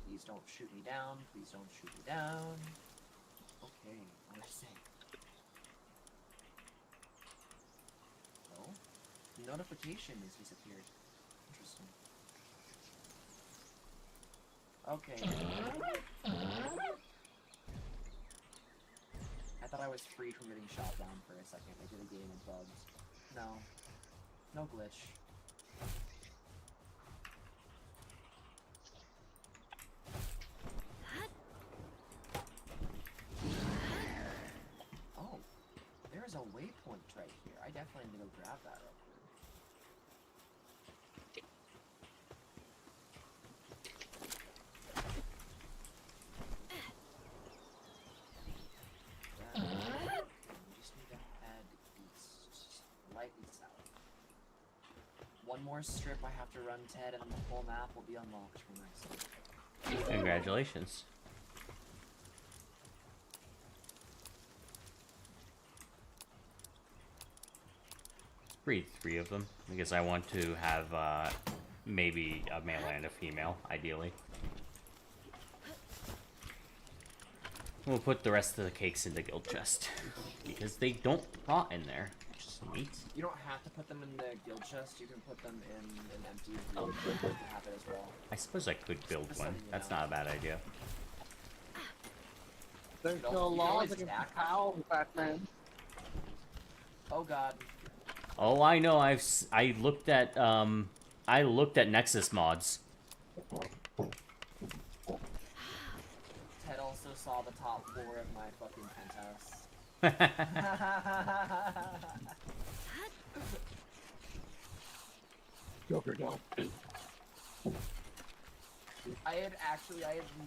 Please don't shoot me down. Please don't shoot me down. Okay, we're safe. Oh, the notification has disappeared. Interesting. Okay. I thought I was free from getting shot down for a second. I did a game of bugs. No. No glitch. Oh. There's a waypoint right here. I definitely need to go grab that real quick. one more strip I have to run, Ted, and then the whole map will be unlocked for myself. Congratulations. Breed 3 of them, because I want to have maybe a male and a female, ideally. We'll put the rest of the cakes in the guild chest, because they don't rot in there, which is neat. You don't have to put them in the guild chest, you can put them in an empty room and have it as well. I suppose I could build Just one. letting you That's know. not a bad idea. There's You no can laws always against act- Pal, Batman. Oh god. Oh, I know. I looked at Nexus mods. Ted also saw the top floor of my fucking penthouse. Joker, don't. I had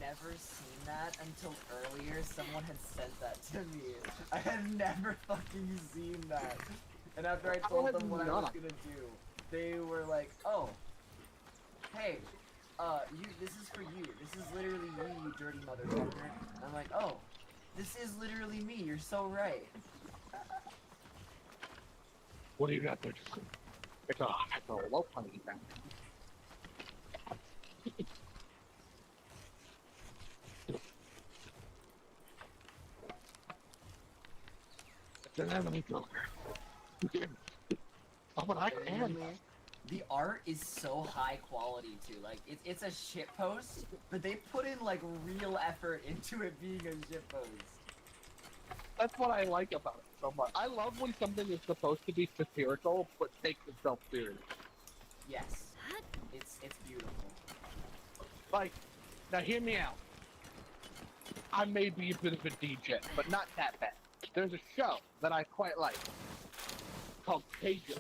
never seen that until earlier. Someone had sent that to me. I had never fucking seen that. And after I told them what I was gonna do, they were like, "Oh, hey, this is for you. This is literally me, you dirty motherfucker." And I'm like, "Oh, this is literally me. You're so right." What do you got there, Joker? It's a low punny thing. It's an enemy, Joker. Oh, but I can. The art is so high quality too. Like it's a shitpost, but they put in like real effort into it being a shitpost. That's what I like about it so much. I love when something is supposed to be satirical, but takes itself serious. Yes, it's beautiful. Like, now hear me out. I may be a bit of a DJ, but not that bad. There's a show that I quite like called Keijo.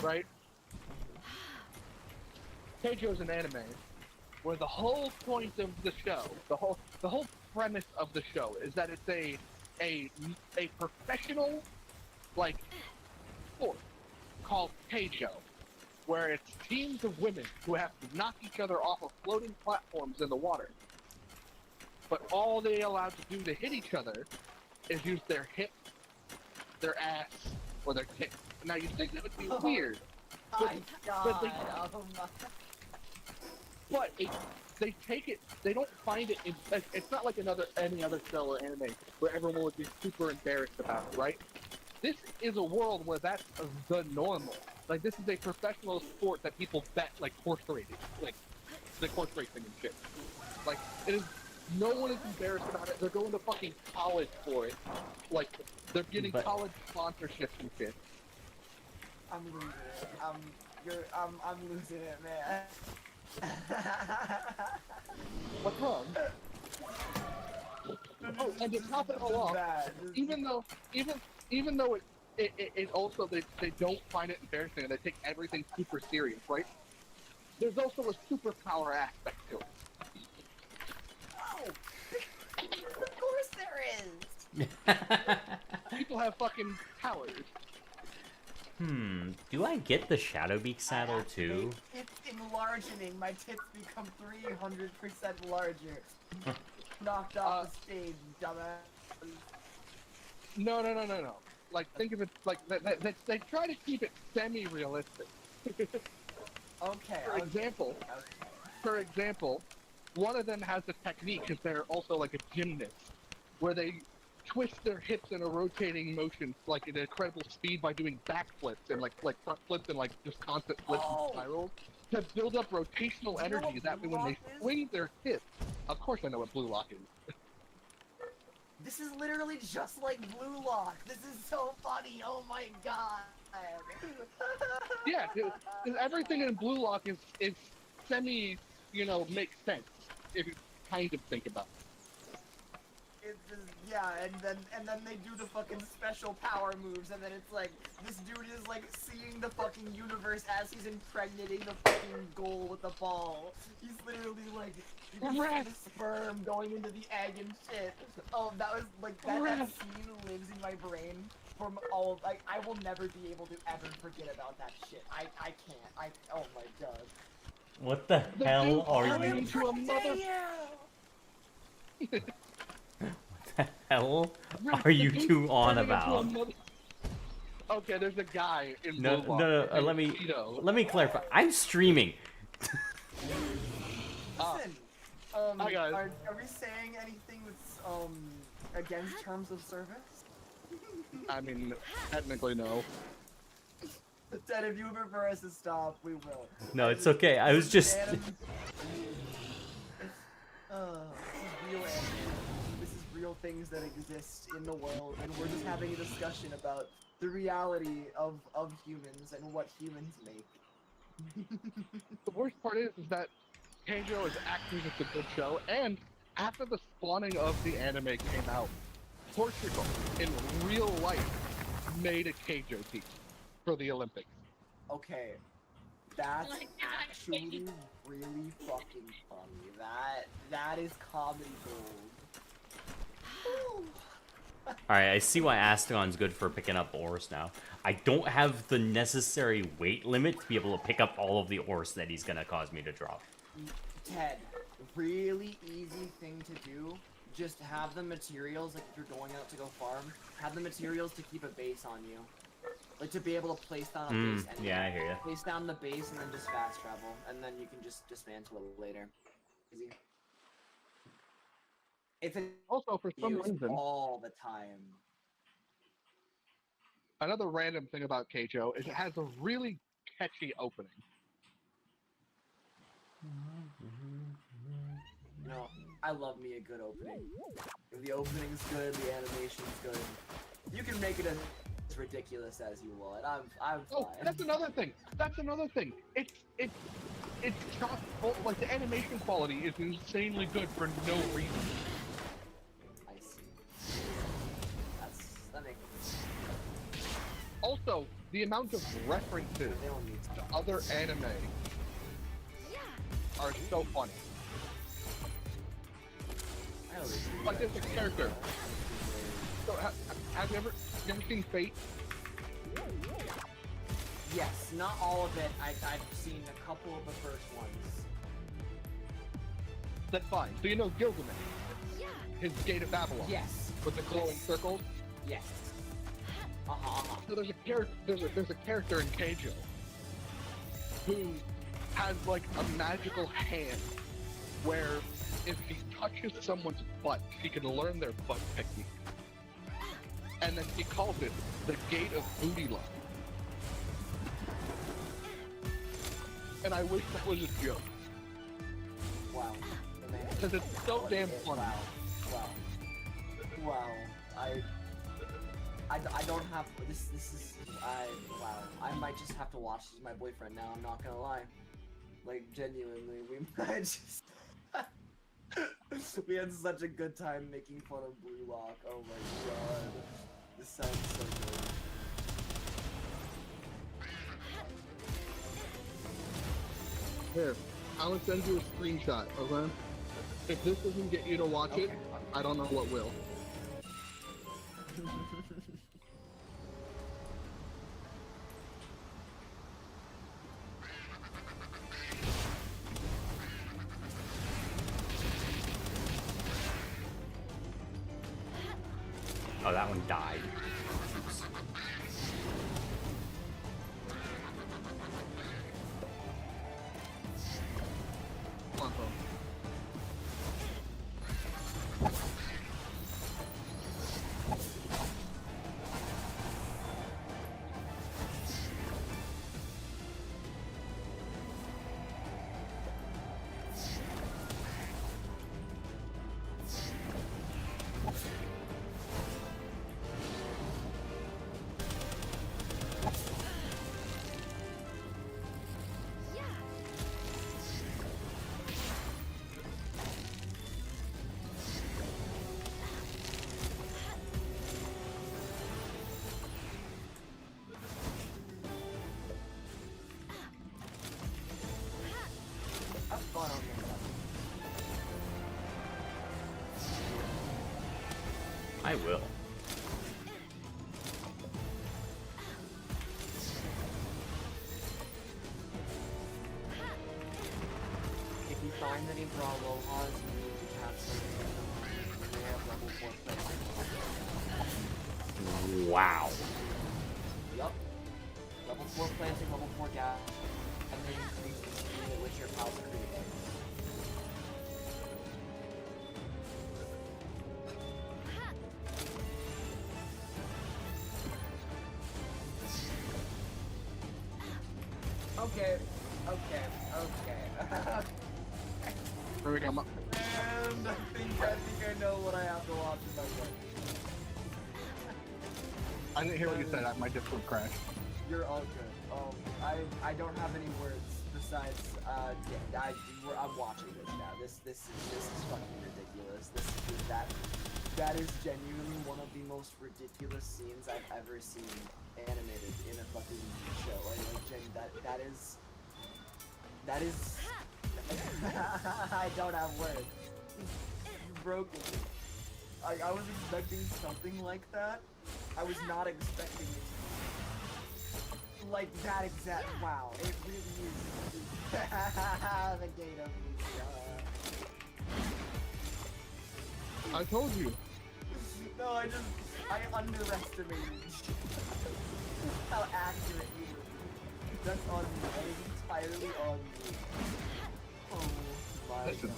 Right? Keijo is an anime where the whole point of the show, the whole premise of the show is that it's a professional like sport called Keijo, where it's teams of women who have to knock each other off of floating platforms in the water. But all they allowed to do to hit each other is use their hip, their ass, or their tits. Now you think that would be weird, My God! but they take it. They don't find it. It's not like any other show or anime where everyone would be super embarrassed about it, right? This is a world where that's the normal. Like, this is a professional sport that people bet, like horse racing, like the horse racing and shit. Like, it is. No one is embarrassed about it. They're going to fucking college for it. Like, they're getting college sponsorships and shit. I'm losing it. I'm losing it, man. What's wrong? Oh, and to top it all off, even though it also they don't find it embarrassing and they take everything super serious, right? There's also a superpower aspect to it. Oh, of course there is. People have fucking powers. Do I get the Shadowbeak saddle too? It's enlarging. My tits become 300% larger. Knocked off the stage, dumbass. No. Like, think of it like they try to keep it semi-realistic. Okay. For example, one of them has a technique because they're also like a gymnast, where they twist their hips in a rotating motion, like at incredible speed, by doing backflips and like front flips and like just constant flips and spirals to build up rotational energy. That way, when they swing their hips, of course I know what blue lock is. This is literally just like Blue Lock. This is so funny. Oh my god. Yeah, 'cause everything in blue lock is semi, makes sense if you kind of think about it. It's just, yeah, and then they do the fucking special power moves, and then it's like this dude is like seeing the fucking universe as he's impregnating the fucking goal with the ball. He's literally like you can see the sperm going into the egg and shit. Oh, that was like that scene lives in my brain from all, like, I will never be able to ever forget about that shit. I can't. Oh my god. What the hell are you? Into a mother. The hell are you two on Turning into a about? mother- Okay, there's a guy in No, Blue no, no. Let me clarify. I'm streaming. Listen, Hi, guys. are we saying anything that's against terms of service? I mean, technically no. Ted, if you prefer us to stop, we will. No, it's okay. I was just. This is real anime. This is real things that exist in the world, and we're just having a discussion about the reality of humans and what humans make. The worst part is that Keijo is actually just a good show, and after the spawning of the anime came out, Portugal, in real life, made a Keijo team for the Olympics. Okay, that's actually really fucking funny. That is comedy gold. Alright, I see why Astegon's good for picking up ores now. I don't have the necessary weight limit to be able to pick up all of the ores that he's gonna cause me to drop. Ted, really easy thing to do. Just have the materials, like if you're going out to go farm, have the materials to keep a base on you. Like to be able to place down a base. Yeah, I hear ya. Place down the base and then just fast travel, and then you can just dismantle it later. Easy. It's Also, for some reason, all the time. another random thing about Keijo is it has a really catchy opening. You know, I love me a good opening. If the opening's good, the animation's good. You can make it as ridiculous as you want. I'm Oh, fine. that's another thing. That's another thing. It's chock full. Like the animation quality is insanely good for no reason. I see. That makes sense. Also, the amount of references They don't need to to. other anime are so funny. I always do Like that. there's a character. So have you ever seen Fate? Yes, not all of it. I've seen a couple of the first ones. That's fine. So you know Gilgamesh, his Gate of Babylon, Yes. with the glowing circles. Yes. Uh-huh. So there's a character. There's a character in Keijo who has like a magical hand where if he touches someone's butt, he can learn their butt technique, and then he calls it the Gate of Booty Love. And I wish that was a joke Wow. The man. because it's so damn funny. Wow. I don't have this is wow. I might just have to watch this with my boyfriend now, I'm not gonna lie. Like genuinely, we might just we had such a good time making fun of Blue Lock. Oh my god. This sounds so good. Here, I will send you a screenshot, okay? If this doesn't get you to watch it, Okay. I don't know what will. Oh, that one died. Come on, phone. Have fun on this one. I will. find any Brawlohas, you need to have something. They have level 4 planting. Wow. Yup. Level 4 planting, level 4 gas, and then increase the speed at which your pals create eggs. Okay. Here we go. And I think I know what I have to watch in my way. I didn't hear what you said. My Discord crashed. You're all good. I don't have any words besides yeah, I'm watching this now. This is fucking ridiculous. That is genuinely one of the most ridiculous scenes I've ever seen animated in a fucking show. That is I don't have words. You broke it. I was expecting something like that. I was not expecting it to be like that exact. Wow, it really is. The gate of I told you. No, I underestimated how accurate you were. That's on me. That is entirely on me. Oh my Listen. god.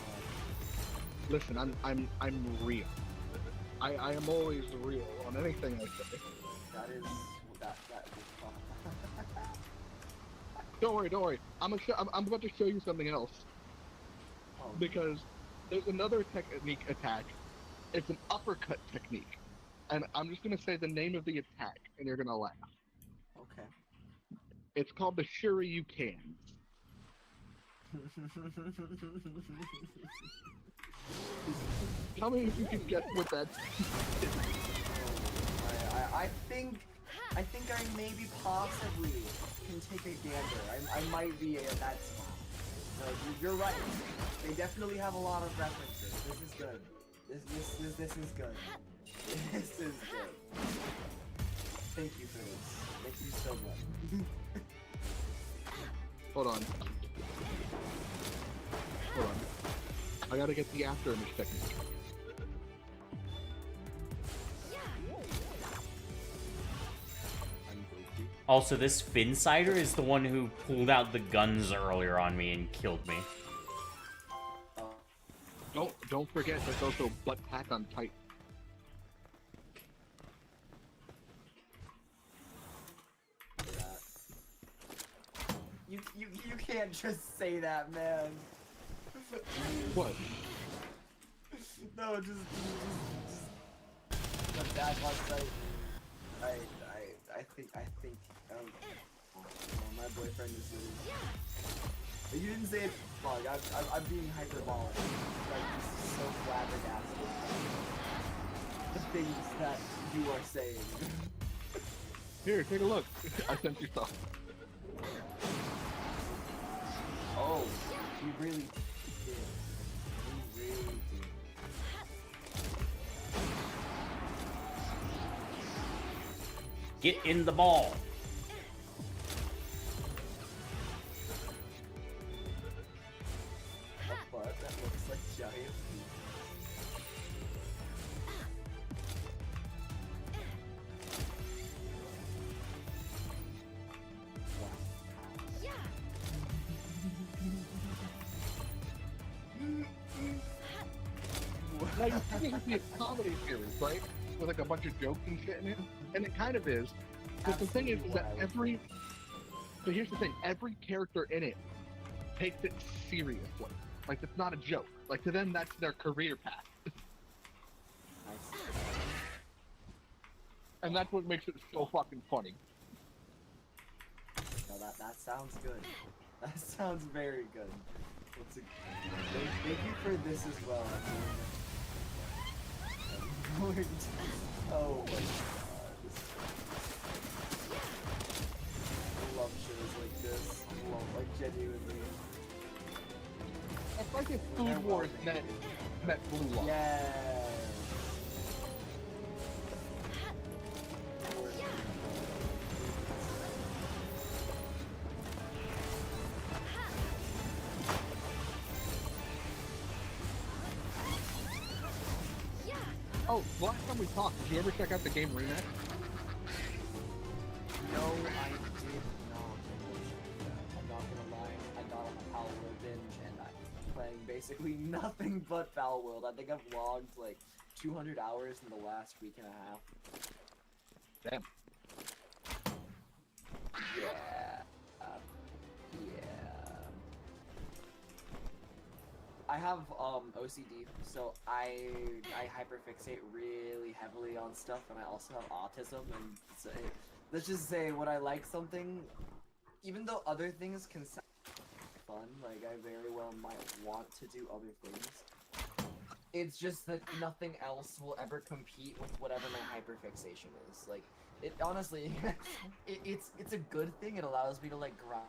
Listen, I'm real. I am always real on anything I say. That is that. Don't worry. I'm about to show you something else. Oh. Because there's another technique attack. It's an uppercut technique. And I'm just gonna say the name of the attack, and you're gonna laugh. Okay. It's called the Shuri You Can. Tell me if you can guess what that I think I maybe possibly can take a gander. I might be at that spot. No, you're right. They definitely have a lot of references. This is good. This is good. This is good. Thank you for this. Thank you so much. Hold on. I gotta get the after image technique. Also, this Finsider is the one who pulled out the guns earlier on me and killed me. Don't forget there's also butt pack on Titan. You can't just say that, man. What? No, just the bad one site. I think my boyfriend is really. You didn't say it wrong. I'm being hyperbolic. Like, this is so flabbergasted. The things that you are saying. Here, take a look. I sent you stuff. Oh, he really did. He really did. Get in the ball. A butt that looks like giant feet. Now, you think it would be a comedy series, right? With like a bunch of jokes and shit in it? And it kind of is. But the thing is that but here's the thing, every character in it takes it seriously. Like, it's not a joke. Like, to them, that's their career path. And that's what makes it so fucking funny. No, that sounds good. That sounds very good. Thank you for this as well. Oh my god. I love shows like this. Like, genuinely. It's like if Food Wars met Blue Lock. Yeah. Oh, the last time we talked, did you ever check out the game Remix? No, I did not. I'm not gonna lie. I got on a Palworld binge and I'm playing basically nothing but Palworld. I think I've logged like 200 hours in the last week and a half. Damn. Yeah. I have OCD, so I hyperfixate really heavily on stuff, and I also have autism. And so let's just say when I like something, even though other things can sound fun, like I very well might want to do other things. It's just that nothing else will ever compete with whatever my hyperfixation is. Like, it honestly, it's a good thing. It allows me to like grind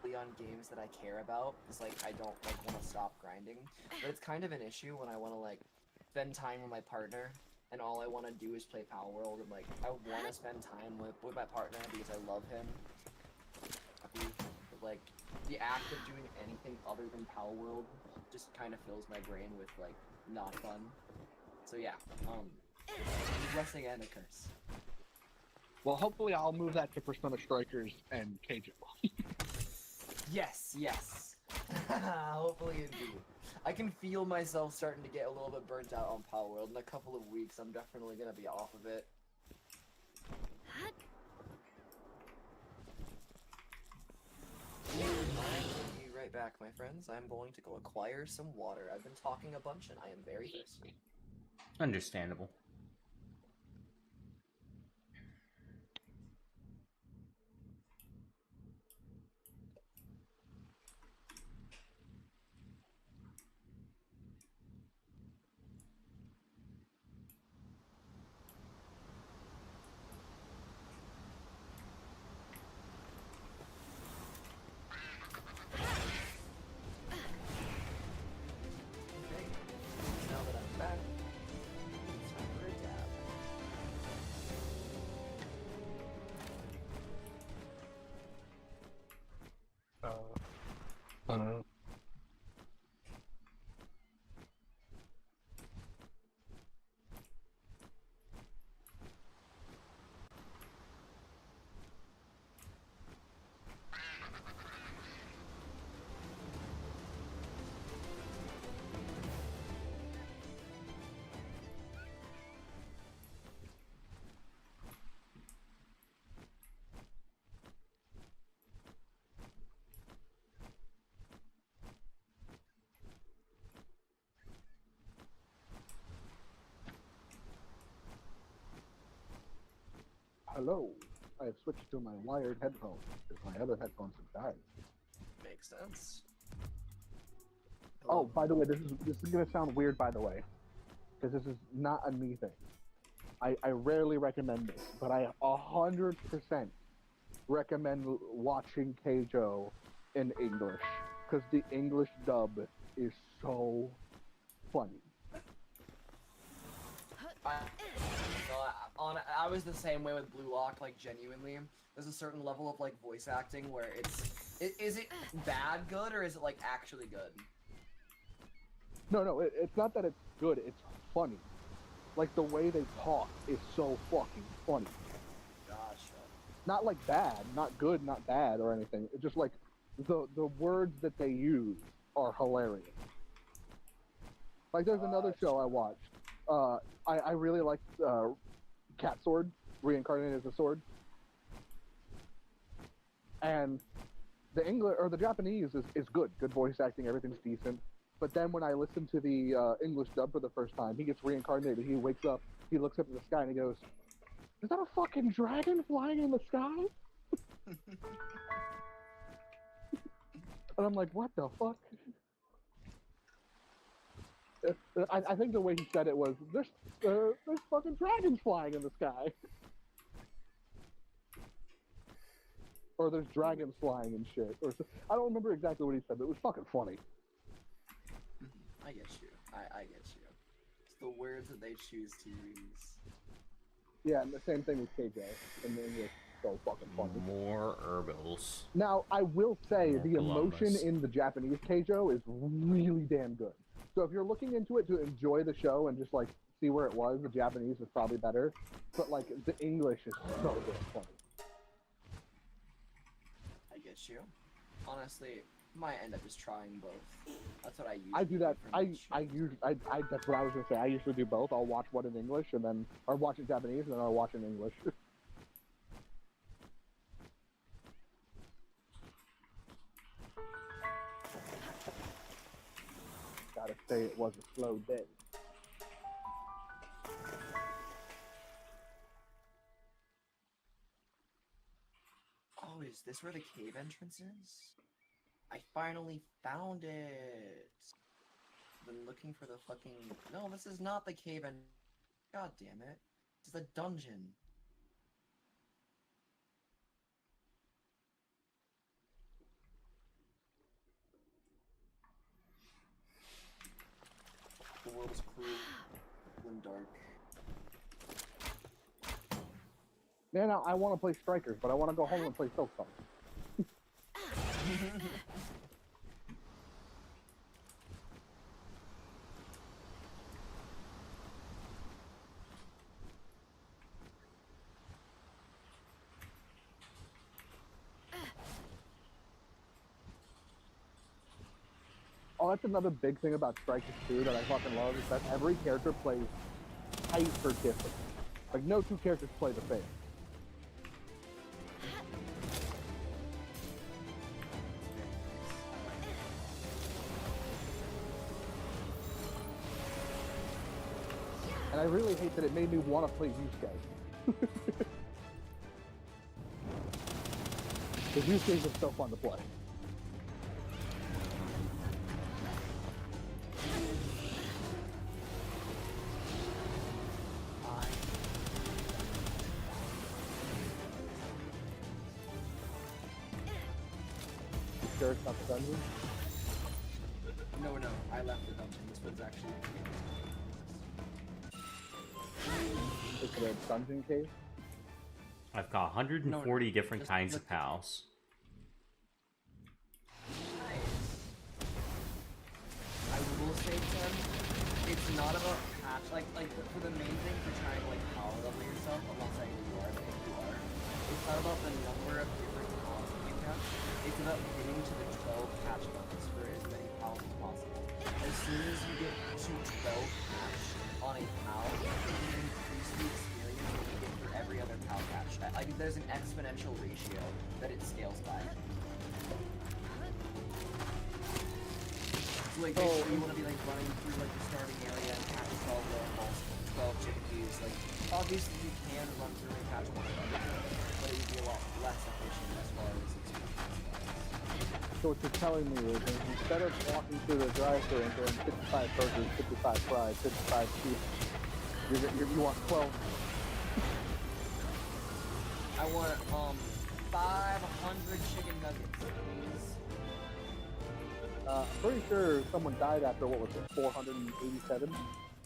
on games that I care about, because like I don't like want to stop grinding. But it's kind of an issue when I want to like spend time with my partner, and all I want to do is play Palworld, and like I want to spend time with my partner because I love him. But like the act of doing anything other than Palworld just kind of fills my brain with like not fun. So yeah, a blessing and a curse. Well, hopefully I'll move that to Persona Strikers and Keijo. Yes, yes. Hopefully indeed. I can feel myself starting to get a little bit burnt out on Palworld. In a couple of weeks, I'm definitely gonna be off of it. I'll be right back, my friends. I'm going to go acquire some water. I've been talking a bunch and I am very thirsty. Understandable. Okay, now that I'm back, it's time for a dab. Hello. I have switched to my wired headphones because my other headphones have died. Makes sense. Oh, by the way, this is gonna sound weird, by the way, because this is not a me thing. I rarely recommend this, but I 100% recommend watching Keijo in English, because the English dub is so funny. I was the same way with Blue Lock, like genuinely. There's a certain level of like voice acting where is it bad good or is it like actually good? No, it's not that it's good, it's funny. Like, the way they talk is so fucking funny. Gotcha. Not like bad, not good, not bad or anything. It's just like, the words that they use are hilarious. Like, there's another show I watched. I really liked Cat Sword, reincarnated as a sword. And the English or the Japanese is good voice acting, everything's decent. But then when I listen to the English dub for the first time, he gets reincarnated. He wakes up, he looks up at the sky, and he goes, "Is that a fucking dragon flying in the sky?" And I'm like, "What the fuck?" I think the way he said it was, "There's fucking dragons flying in the sky." Or there's dragons flying and shit. Or I don't remember exactly what he said, but it was fucking funny. I get you. I get you. It's the words that they choose to use. Yeah, and the same thing with KJ in the English. So fucking funny. More herbals. Now, I will say More the emotion Columbus. in the Japanese Keijo is really damn good. So if you're looking into it to enjoy the show and just like see where it was. The Japanese was probably better, but like the English is so good. Funny. I get you. Honestly, might end up just trying both. That's what I usually I do that. for much. That's what I was gonna say. I usually do both. I'll watch one in English and then, or watch it Japanese and then I'll watch it in English. Gotta say it was a slow day. Oh, is this where the cave entrance is? I finally found it! Been looking for the fucking... No, this is not the cave entrance. God damn it. This is a dungeon. The world is cruel and dark. Man, I want to play Strikers, but I want to go home and play Silksong. Oh, that's another big thing about Strikers 2 that I fucking love, is that every character plays hyper different. Like, no two characters play the same. And I really hate that it made me want to play Yusuke. Because Yusuke is so fun to play. You sure it's not the dungeon? No, I left the dungeon. This was actually... Is it a dungeon cave? I've got 140 different kinds of pals. Nice. I will say, Tim, it's not about patch, like for the main thing for trying to like power level yourself, I'm not saying you are, but if you are, it's not about the number of different pals that you catch, it's about getting to the 12 catch buckets for as many pals as possible. As soon as you get to 12 catch on a pal, you can increase the experience that you get for every other pal catch. Like there's an exponential ratio that it scales by. So, like, basically, you want to be like running through like the starting area and catch 12 balls, 12 chickadees. Like, obviously you can run through and catch one another, but it would be a lot less efficient as far as experience. So what you're telling me is instead of walking through the drive-thru and getting 55 burgers, 55 fries, 55 cheese, you want 12. I want 500 chicken nuggets, please. I'm pretty sure someone died after, what was it, 487?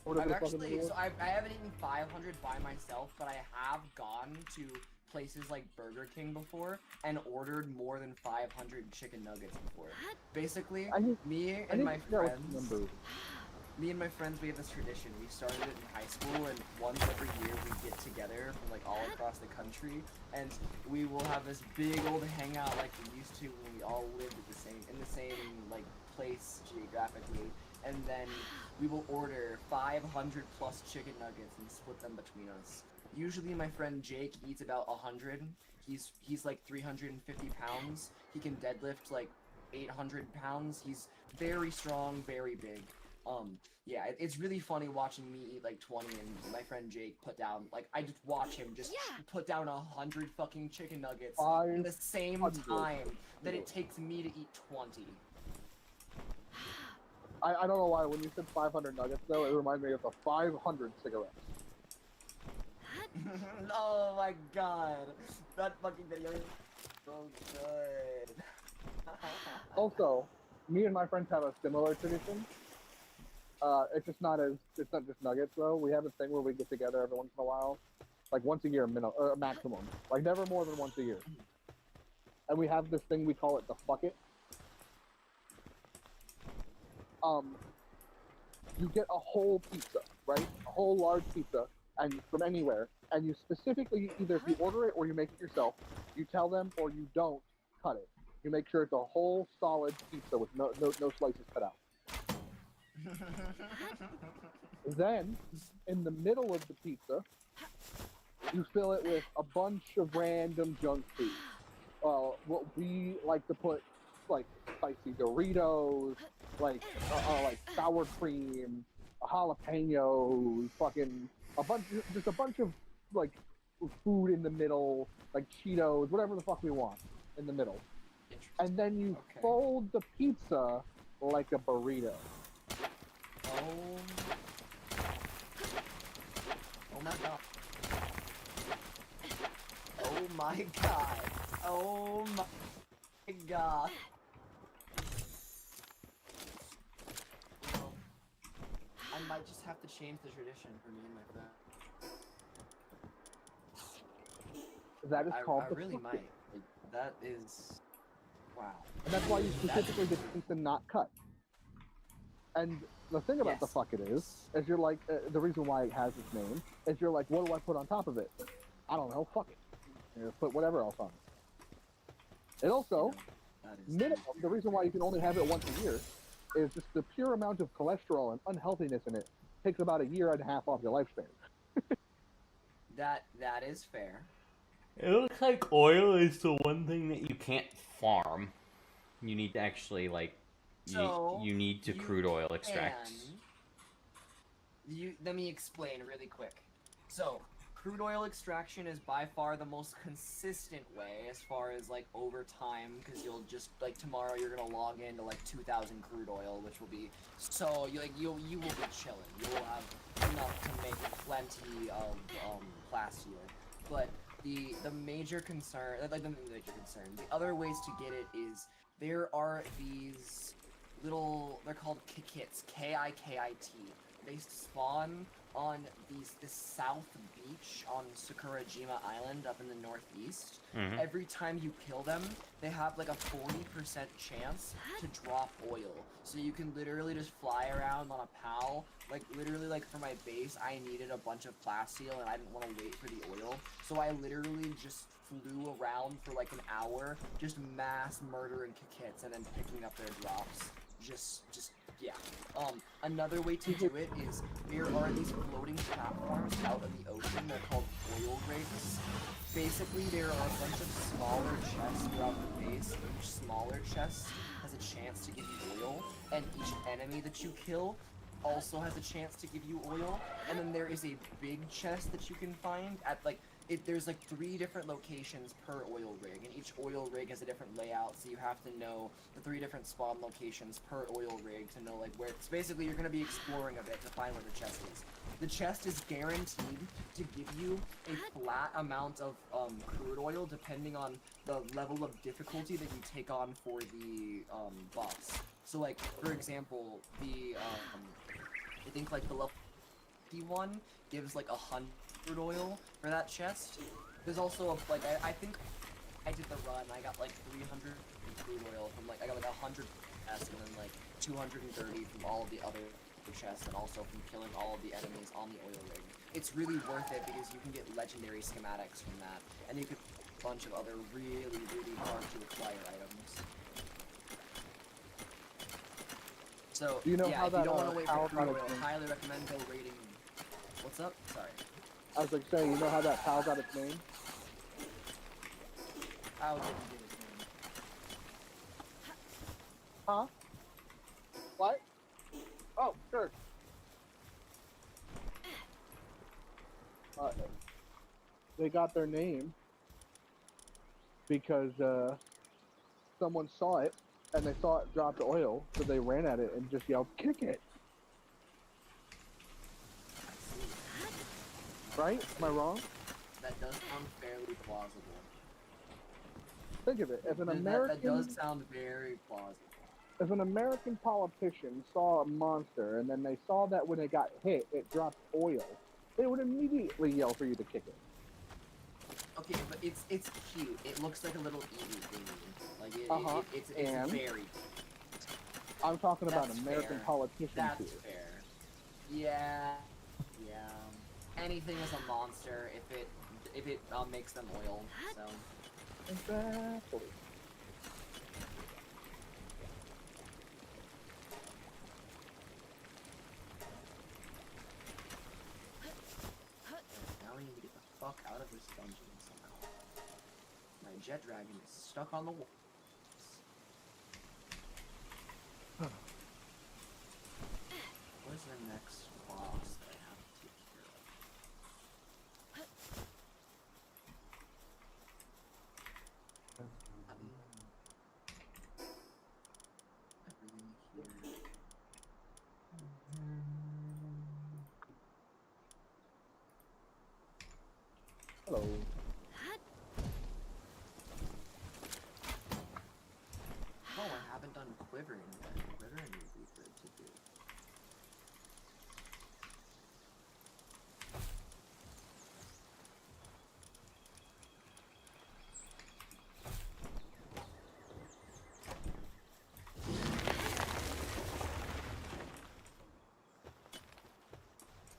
I've actually, so I haven't eaten 500 by myself, but I have gone to places like Burger King before and ordered more than 500 chicken nuggets before. Basically, me and my friends, we have this tradition. We started it in high school, and once every year we get together from like all across the country, and we will have this big old hangout like we used to when we all lived at in the same like place geographically, and then we will order 500 plus chicken nuggets and split them between us. Usually my friend Jake eats about 100. He's like 350 pounds. He can deadlift like 800 pounds. He's very strong, very big. Yeah, it's really funny watching me eat like 20 and my friend Jake put down, like, I just watch him just put down 100 fucking chicken nuggets in the same time that it takes me to eat 20. I don't know why, when you said 500 nuggets though, it reminded me of the 500 cigarettes. Oh my god, that fucking video is so good. Also, me and my friends have a similar tradition. It's not just nuggets though. We have a thing where we get together every once in a while, like once a year maximum, like never more than once a year. And we have this thing, we call it the fuck it. you get a whole pizza, right? A whole large pizza, and from anywhere, and you specifically, either if you order it or you make it yourself, you tell them or you don't cut it. You make sure it's a whole solid pizza with no slices cut out. Then, in the middle of the pizza, you fill it with a bunch of random junk food. What we like to put, like spicy Doritos, like sour cream, jalapenos, fucking just a bunch of like food in the middle, like Cheetos, whatever the fuck we want in the middle. And then you fold the pizza like a burrito. Oh my god. Oh my god. Oh my god. Well, I might just have to change the tradition for me and my friend. That is called I really might. Like, that is... Wow. And that's why you specifically get the pizza not cut. And the thing about the fuck it is you're like, the reason why it has its name, is you're like, what do I put on top of it? I don't know, fuck it. You put whatever else on it. It also, minimum, the reason why you can only have it once a year, is just the pure amount of cholesterol and unhealthiness in it takes about a year and a half off your lifespan. That is fair. It looks like oil is the one thing that you can't farm. You need to actually, like, you need to crude oil extract. Let me explain really quick. So, crude oil extraction is by far the most consistent way as far as, like, over time, because you'll just, like, tomorrow you're gonna log into, like, 2,000 crude oil, which will be, so, you will be chilling. You will have enough to make plenty of, plastier. But the major concern, the other ways to get it is, there are these little, they're called kikits, K-I-K-I-T. They spawn on this south beach on Sakurajima Island up in the northeast. Mm-hmm. Every time you kill them, they have like a 40% chance to drop oil. So you can literally just fly around on a PAL. Like literally, like for my base, I needed a bunch of plasteel and I didn't want to wait for the oil. So I literally just flew around for like an hour, just mass murdering kikits and then picking up their drops. Yeah. Another way to do it is there are these floating platforms out of the ocean. They're called oil rigs. Basically, there are a bunch of smaller chests throughout the base. Each smaller chest has a chance to give you oil, and each enemy that you kill also has a chance to give you oil. And then there is a big chest that you can find at like there's like 3 different locations per oil rig, and each oil rig has a different layout, so you have to know the 3 different spawn locations per oil rig to know like where it's basically you're gonna be exploring a bit to find where the chest is. The chest is guaranteed to give you a flat amount of crude oil depending on the level of difficulty that you take on for the boss. So like for example, the I think like the level 51 gives like 100 oil for that chest. There's also like I think I did the run. I got like 300 crude oil from like I got like 100 chests and then like 230 from all of the other chests and also from killing all of the enemies on the oil rig. It's really worth it because you can get legendary schematics from that, and you could a bunch of other really hard to acquire items. So do you know yeah, how if that, you don't want to wait for crude oil, name? highly recommend go raiding. What's up? Sorry. I was like saying, you know how that PAL got its name? How did he get his name? Huh? What? Oh, sure. They got their name because someone saw it, and they saw it drop the oil, so they ran at it and just yelled, "Kick it!" Right? Am I wrong? That does sound fairly plausible. Think of it. If an That American, does sound very plausible. if an American politician saw a monster and then they saw that when it got hit, it dropped oil, they would immediately yell for you to kick it. Okay, but it's cute. It looks like a little Eevee thingy. Like it's and very. I'm talking about That's American fair. politicians That's here. fair. Yeah. Yeah. Anything is a monster if it makes them oil. So. Exactly. Now we need to get the fuck out of this dungeon somehow. My jet dragon is stuck on the wall. Where's the next boss that I have to take care of? Everything here. Hello. Oh, I haven't done quivering yet. Quivering would be good to do.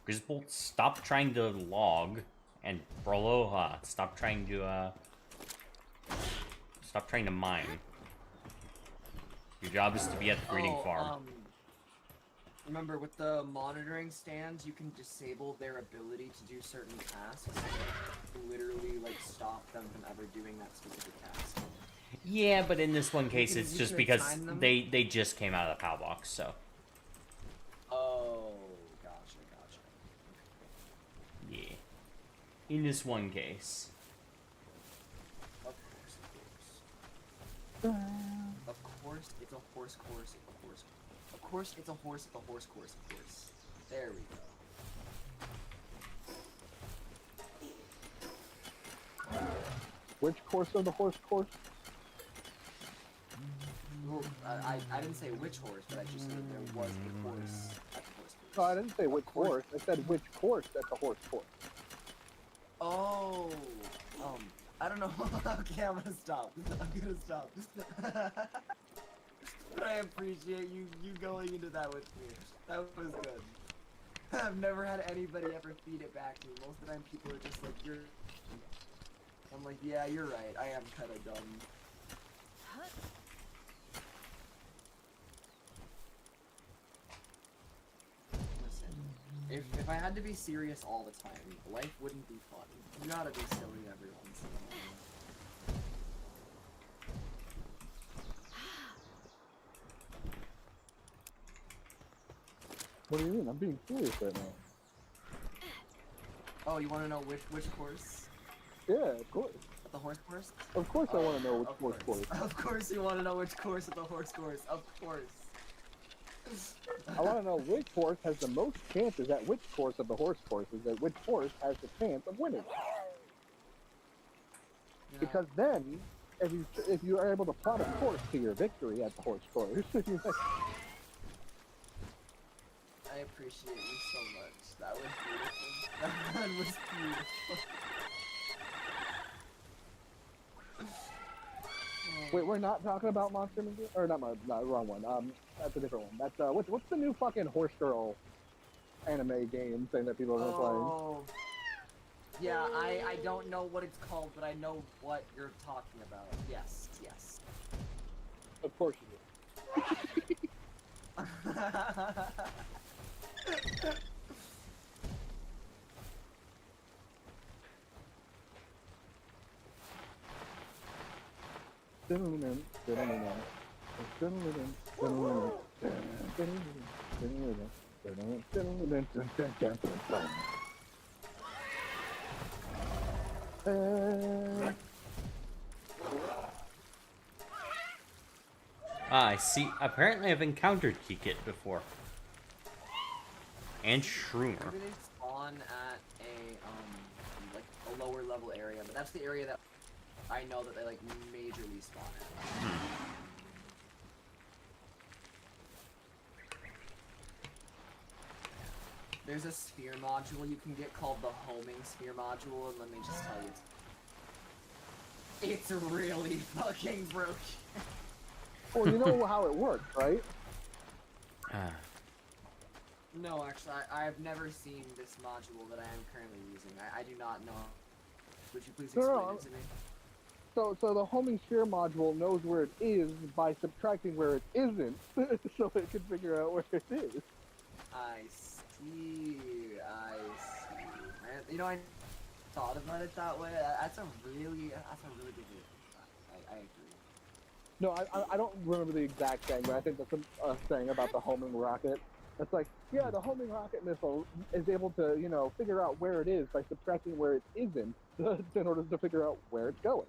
Grisbolt, stop trying to log, and Broloha, stop trying to mine. Your job is to be at the breeding farm. Remember, with the monitoring stands, you can disable their ability to do certain tasks. Literally, like, stop them from ever doing that specific task. Yeah, but in this one case, can- it's you just can because assign them? they just came out of the POW box, so. Oh, gotcha. Yeah. In this one case. Of course, it's a horse course. Of course, it's a horse at the horse course, of course. There we go. Which course of the horse course? Well, I didn't say which horse, but I just said there was a horse at the horse course. No, I didn't say which horse. I said which course at the horse course. Oh, I don't know. Okay, I'm gonna stop. But I appreciate you going into that with me. That was good. I've never had anybody ever feed it back to me. Most of the time people are just like, I'm like, yeah, you're right. I am kind of dumb. Listen, if I had to be serious all the time, life wouldn't be fun. You gotta be silly every once in a while. What do you mean? I'm being serious right now. Oh, you want to know which course? Yeah, of course. At the horse course? Of course I want to know which Of horse course. Of course you want to know which course at the horse course. Of course. I want to know which horse has the most chances at which course of the horse courses, at which horse has the chance of winning. Yeah. Because then, if you are able to plot a course to your victory at the horse course, I appreciate you so much. That was beautiful. That was beautiful. wait, we're not talking about Monster Movie? Or not, wrong one. That's a different one. That's what's the new fucking horse girl anime game thing that people have been playing? Oh. Yeah, I don't know what it's called, but I know what you're talking about. Yes. Of course you do. I see. Apparently, I've encountered Kikit before. And Shroomer. Maybe they spawn at like a lower level area, but that's the area that I know that they like majorly spawn at. There's a sphere module you can get called the homing sphere module, and let me just tell you, it's really fucking broken. Well, you know how it works, right? No, actually, I've never seen this module that I am currently using. I do not know. Would you please explain it to me? So the homing sphere module knows where it is by subtracting where it isn't, so it can figure out where it is. I see. You know, I thought about it that way. That's a really good way. I agree. No, I don't remember the exact thing, but I think that's a thing about the homing rocket. It's like, yeah, the homing rocket missile is able to, you know, figure out where it is by subtracting where it isn't in order to figure out where it's going.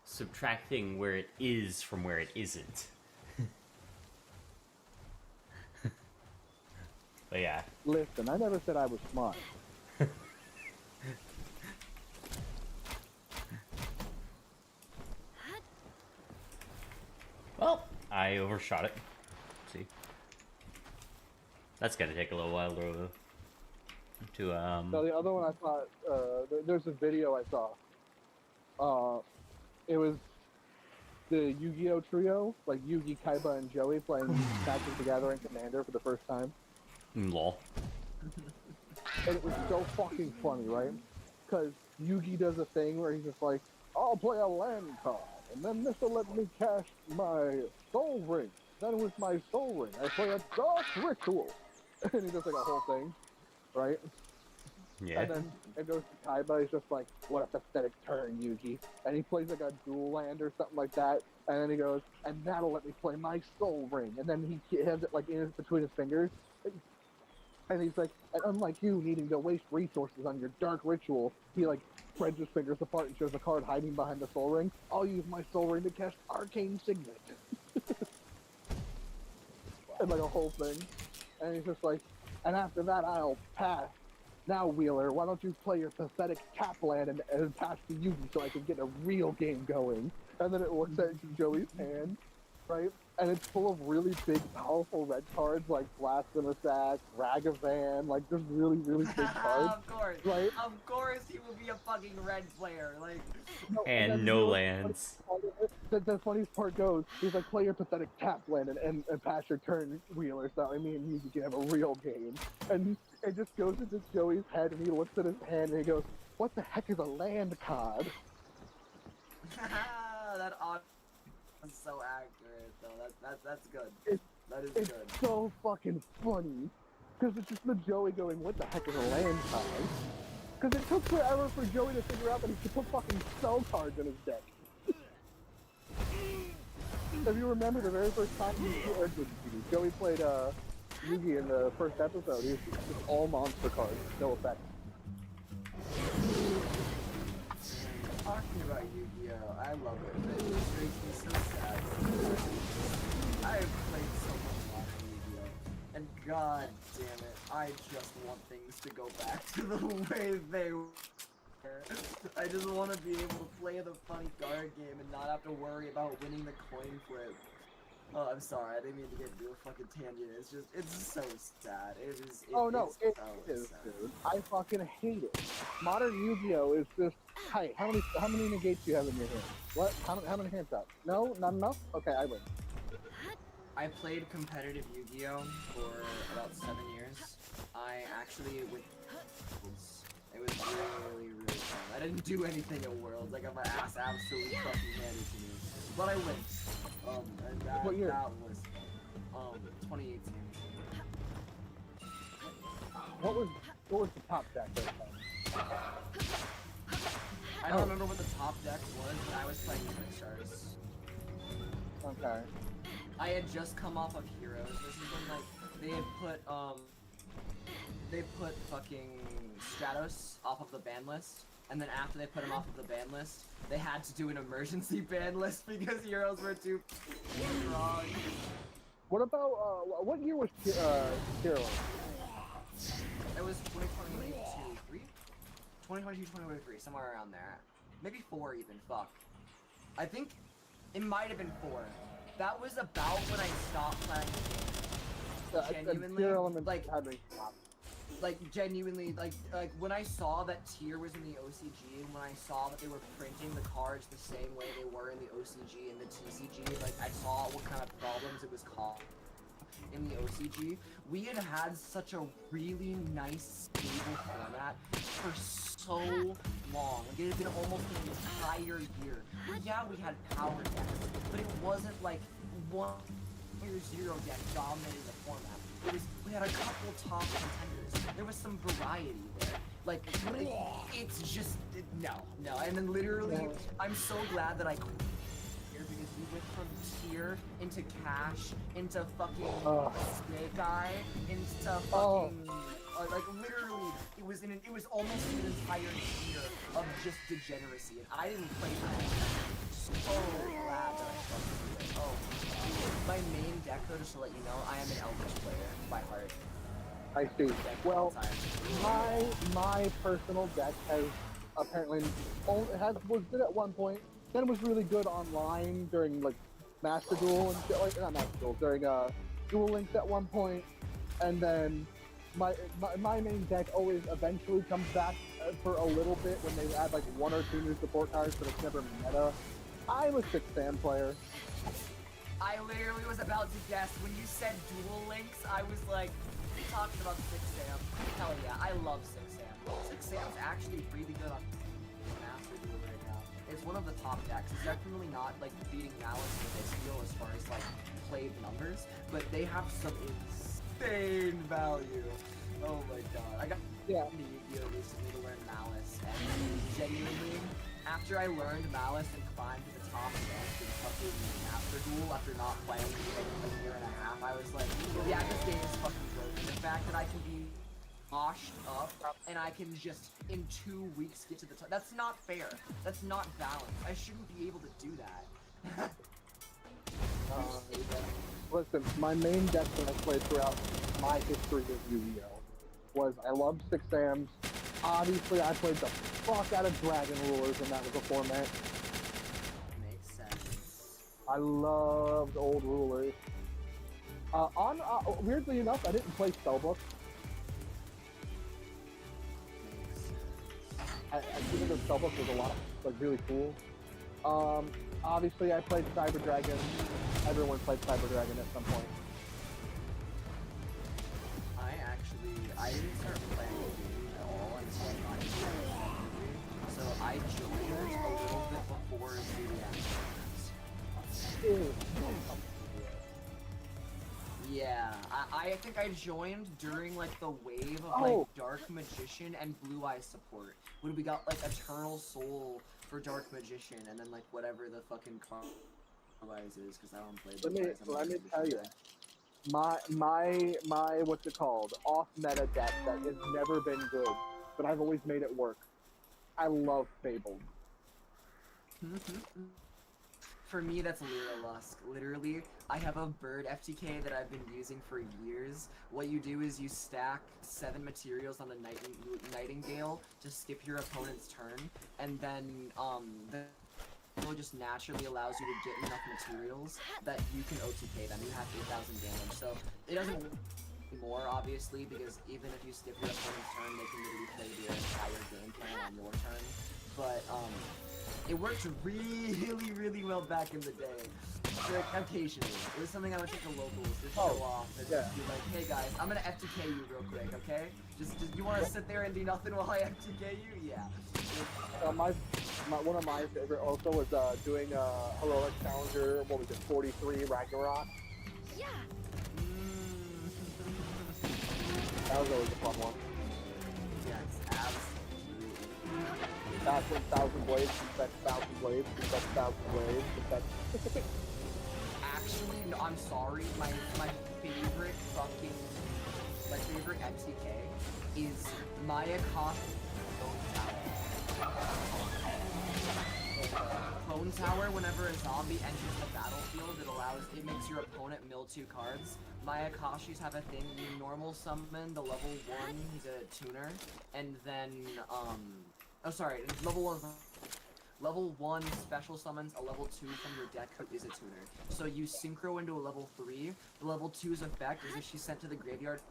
Subtracting where it is from where it isn't. But yeah. Listen, I never said I was smart. Well, I overshot it. See, that's gonna take a little while to No, the other one I thought, there's a video I saw. It was the Yu-Gi-Oh trio, like Yugi, Kaiba, and Joey playing Magic the Gathering Commander for the first time. lol. And it was so fucking funny, right? Because Yugi does a thing where he's just like, I'll play a land card, and then this will let me cast my soul ring. Then with my soul ring, I play a dark ritual. And he does like a whole thing, right? Yeah. And then it goes to Kaiba, he's just like, what a pathetic turn, Yugi. And he plays like a dual land or something like that, and then he goes, and that'll let me play my soul ring. And then he has it like in between his fingers. And he's like, and unlike you needing to waste resources on your dark ritual, he like spreads his fingers apart and shows a card hiding behind the soul ring. I'll use my soul ring to cast Arcane Signet. And like a whole thing. And he's just like, and after that I'll pass. Now, Wheeler, why don't you play your pathetic tap land and pass to Yugi so I can get a real game going? And then it looks at Joey's hand, right? And it's full of really big, powerful red cards like Blasphemous Act, Ragavan, like just really, really big cards. Of course, right? Of course, he will be a fucking red player. Like, And no lands. The funniest part goes, he's like, play your pathetic tap land and pass your turn, Wheeler, so I mean, you can have a real game. And it just goes into Joey's head, and he looks at his hand, and he goes, what the heck is a land card? that is so accurate, though. That's good. That is It's good. so fucking funny. Because it's just the Joey going, what the heck is a land card? Because it took forever for Joey to figure out that he could put fucking spell cards in his deck. If you remember the very first time Joey played Yugi in the first episode, he was just all monster cards, no effect. Talking about Yu-Gi-Oh, I love it. It just makes me so sad. I have played so much modern Yu-Gi-Oh, and god damn it, I just want things to go back to the way they were. I just want to be able to play the funny card game and not have to worry about winning the coin flip. Oh, I'm sorry, I didn't mean to get into a fucking tangent. It's so sad. It is. Oh no, it so is, sad. dude. I fucking hate it. Modern Yu-Gi-Oh is just, hey, how many negates do you have in your hand? What? How many hands up? No, not enough. Okay, I win. I played competitive Yu-Gi-Oh for about 7 years. I actually it was really, really fun. I didn't do anything at Worlds. I got my ass absolutely fucking handed to me. But I win. And that, What year? that was 2018. What was the top deck this time? I don't remember what the top deck was, but I was playing Twin Stars. Okay. I had just come off of Heroes. This is when like they put fucking Stratos off of the ban list, and then after they put him off of the ban list, they had to do an emergency ban list because Heroes were too strong. What about what year was Hero? It was 2022, 2022, 2023, somewhere around there. Maybe 4 even. Fuck. I think it might have been 4. That was about when I stopped playing the game. Genuinely, genuinely, when I saw that tier was in the OCG, and when I saw that they were printing the cards the same way they were in the OCG and the TCG, like, I saw what kind of problems it was causing. in the OCG, we had such a really nice, stable format for so long. Like, it had been almost an entire year. Yeah, we had power decks, but it wasn't like 1-0 deck dominated the format. We had a couple top contenders. There was some variety there. Like, it's just, no. And then literally, I'm so glad that I quit here because we went from tier into cash into fucking snake eye into fucking, like literally, it was almost an entire year of just degeneracy, and I didn't play that. So glad that I fucking did it. Oh, my main deck though, just to let you know, I am an Eldritch player by heart. I see. Well, my personal deck has apparently was good at one point, then was really good online during like Master Duel and shit like not Master Duel during Duel Links at one point, and then my main deck always eventually comes back for a little bit when they add like 1 or 2 new support cards, but it's never meta. I'm a 6 Sam player. I literally was about to guess when you said Duel Links. I was like, you talking about 6 Sam? Hell yeah, I love 6 Sam. 6 Sam's actually really good on Master Duel right now. It's one of the top decks. It's definitely not like beating Malice and Istio as far as like played numbers, but they have some insane value. Oh my god, I got the Yu-Gi-Oh recently to learn Malice, and genuinely, after I learned Malice and climbed to the top rank in fucking Master Duel after not playing for like a year and a half, I was like, yeah, this game is fucking broken. The fact that I can be washed up and I can just in 2 weeks get to the top, that's not fair. That's not balanced. I shouldn't be able to do that. Listen, my main deck that I played throughout my history of Yu-Gi-Oh! Was I loved 6 Sams. Obviously, I played the fuck out of Dragon Rulers, and that was a format. Makes sense. I loved old Rulers. Weirdly enough, I didn't play Spellbook. Makes sense. I think the Spellbook was a lot, like, really cool. Obviously, I played Cyber Dragon. Everyone played Cyber Dragon at some point. I didn't start playing Yu-Gi-Oh! At all until I got into it. So I joined a little bit before Yu-Gi-Oh! Yeah, I think I joined during like the wave of like Dark Magician and Blue Eye support. When we got like Eternal Soul for Dark Magician and then like whatever the fucking Blue Eyes is, because I don't play Blue Eyes. Let me tell you. My what's it called? Off meta deck that has never been good, but I've always made it work. I love Fabled. For me, that's Lyra Lusk. Literally, I have a bird FTK that I've been using for years. What you do is you stack 7 materials on the Nightingale to skip your opponent's turn, and then it just naturally allows you to get enough materials that you can OTK them. You have 8,000 damage, so it doesn't more obviously, because even if you skip your opponent's turn, they can literally play their entire game plan on your turn. But it worked really well back in the day. Like, occasionally, it was something I would take to locals to show off and just be like, hey guys, I'm gonna FTK you real quick, okay? Just you want to sit there and do nothing while I FTK you? Yeah. One of my favorite also was doing Heroic Challenger, what was it, 43 Ragnarok? Yeah. That was always a fun one. Yes, absolutely. That's 1,000 blades, that's 1,000 blades, that's 1,000 blades, that's... Actually, no, I'm sorry, my favorite MTK is Maya Cost Clone Tower. Whenever a zombie enters the battlefield, it makes your opponent mill 2 cards. Mayakashis have a thing, you normal summon the level 1, he's a tuner, and then, level 1 special summons a level 2 from your deck who is a tuner. So you synchro into a level 3, the level 2's effect is if she's sent to the graveyard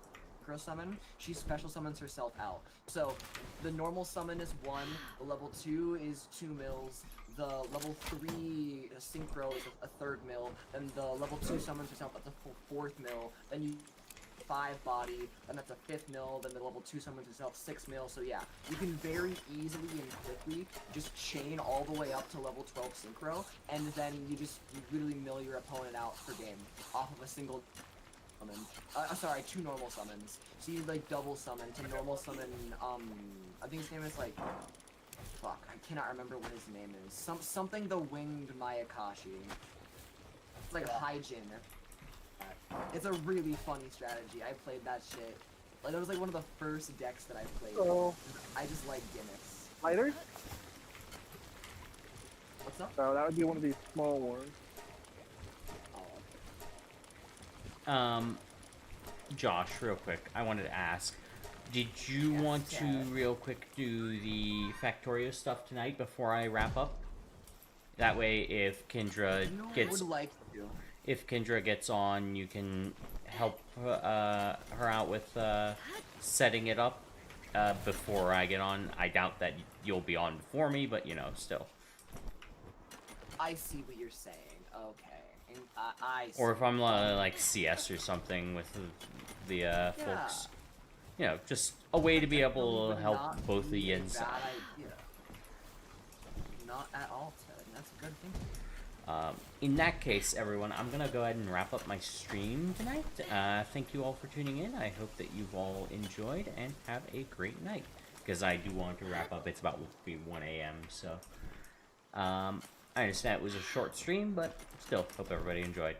synchro summon, she special summons herself out. So the normal summon is 1, the level 2 is 2 mills, the level 3 synchro is a third mill, and the level 2 summons yourself at the fourth mill, then you 5 body, then that's a 5th mill, then the level 2 summons yourself 6 mill, so yeah, you can very easily and quickly just chain all the way up to level 12 synchro, and then you literally mill your opponent out per game off of a single summon. Sorry, 2 normal summons. So you like double summon to normal summon, I think his name is like, fuck, I cannot remember what his name is. Something the Winged Mayakashi. It's like Hyjin. It's a really funny strategy. I played that shit. Like, that was like one of the first decks that I played. Oh. I just like gimmicks. Lighters? What's up? So that would be one of these small ones. Oh. Josh, real quick, I wanted to ask, did you want to real quick do the Factorio stuff tonight before I wrap up? That way, if Kendra gets... I would like to. If Kendra gets on, you can help her out with setting it up before I get on. I doubt that you'll be on before me, but you know, still. I see what you're saying. Okay. And I see. Or if I'm like CS or something with the folks. You know, just a way to be able to help both the ends. Bad idea. Not at all, Ted. That's a good thing. In that case, everyone, I'm going to go ahead and wrap up my stream tonight. Thank you all for tuning in. I hope that you've all enjoyed and have a great night. Because I do want to wrap up. It's about to be 1 a.m. So, I understand it was a short stream, but still, hope everybody enjoyed.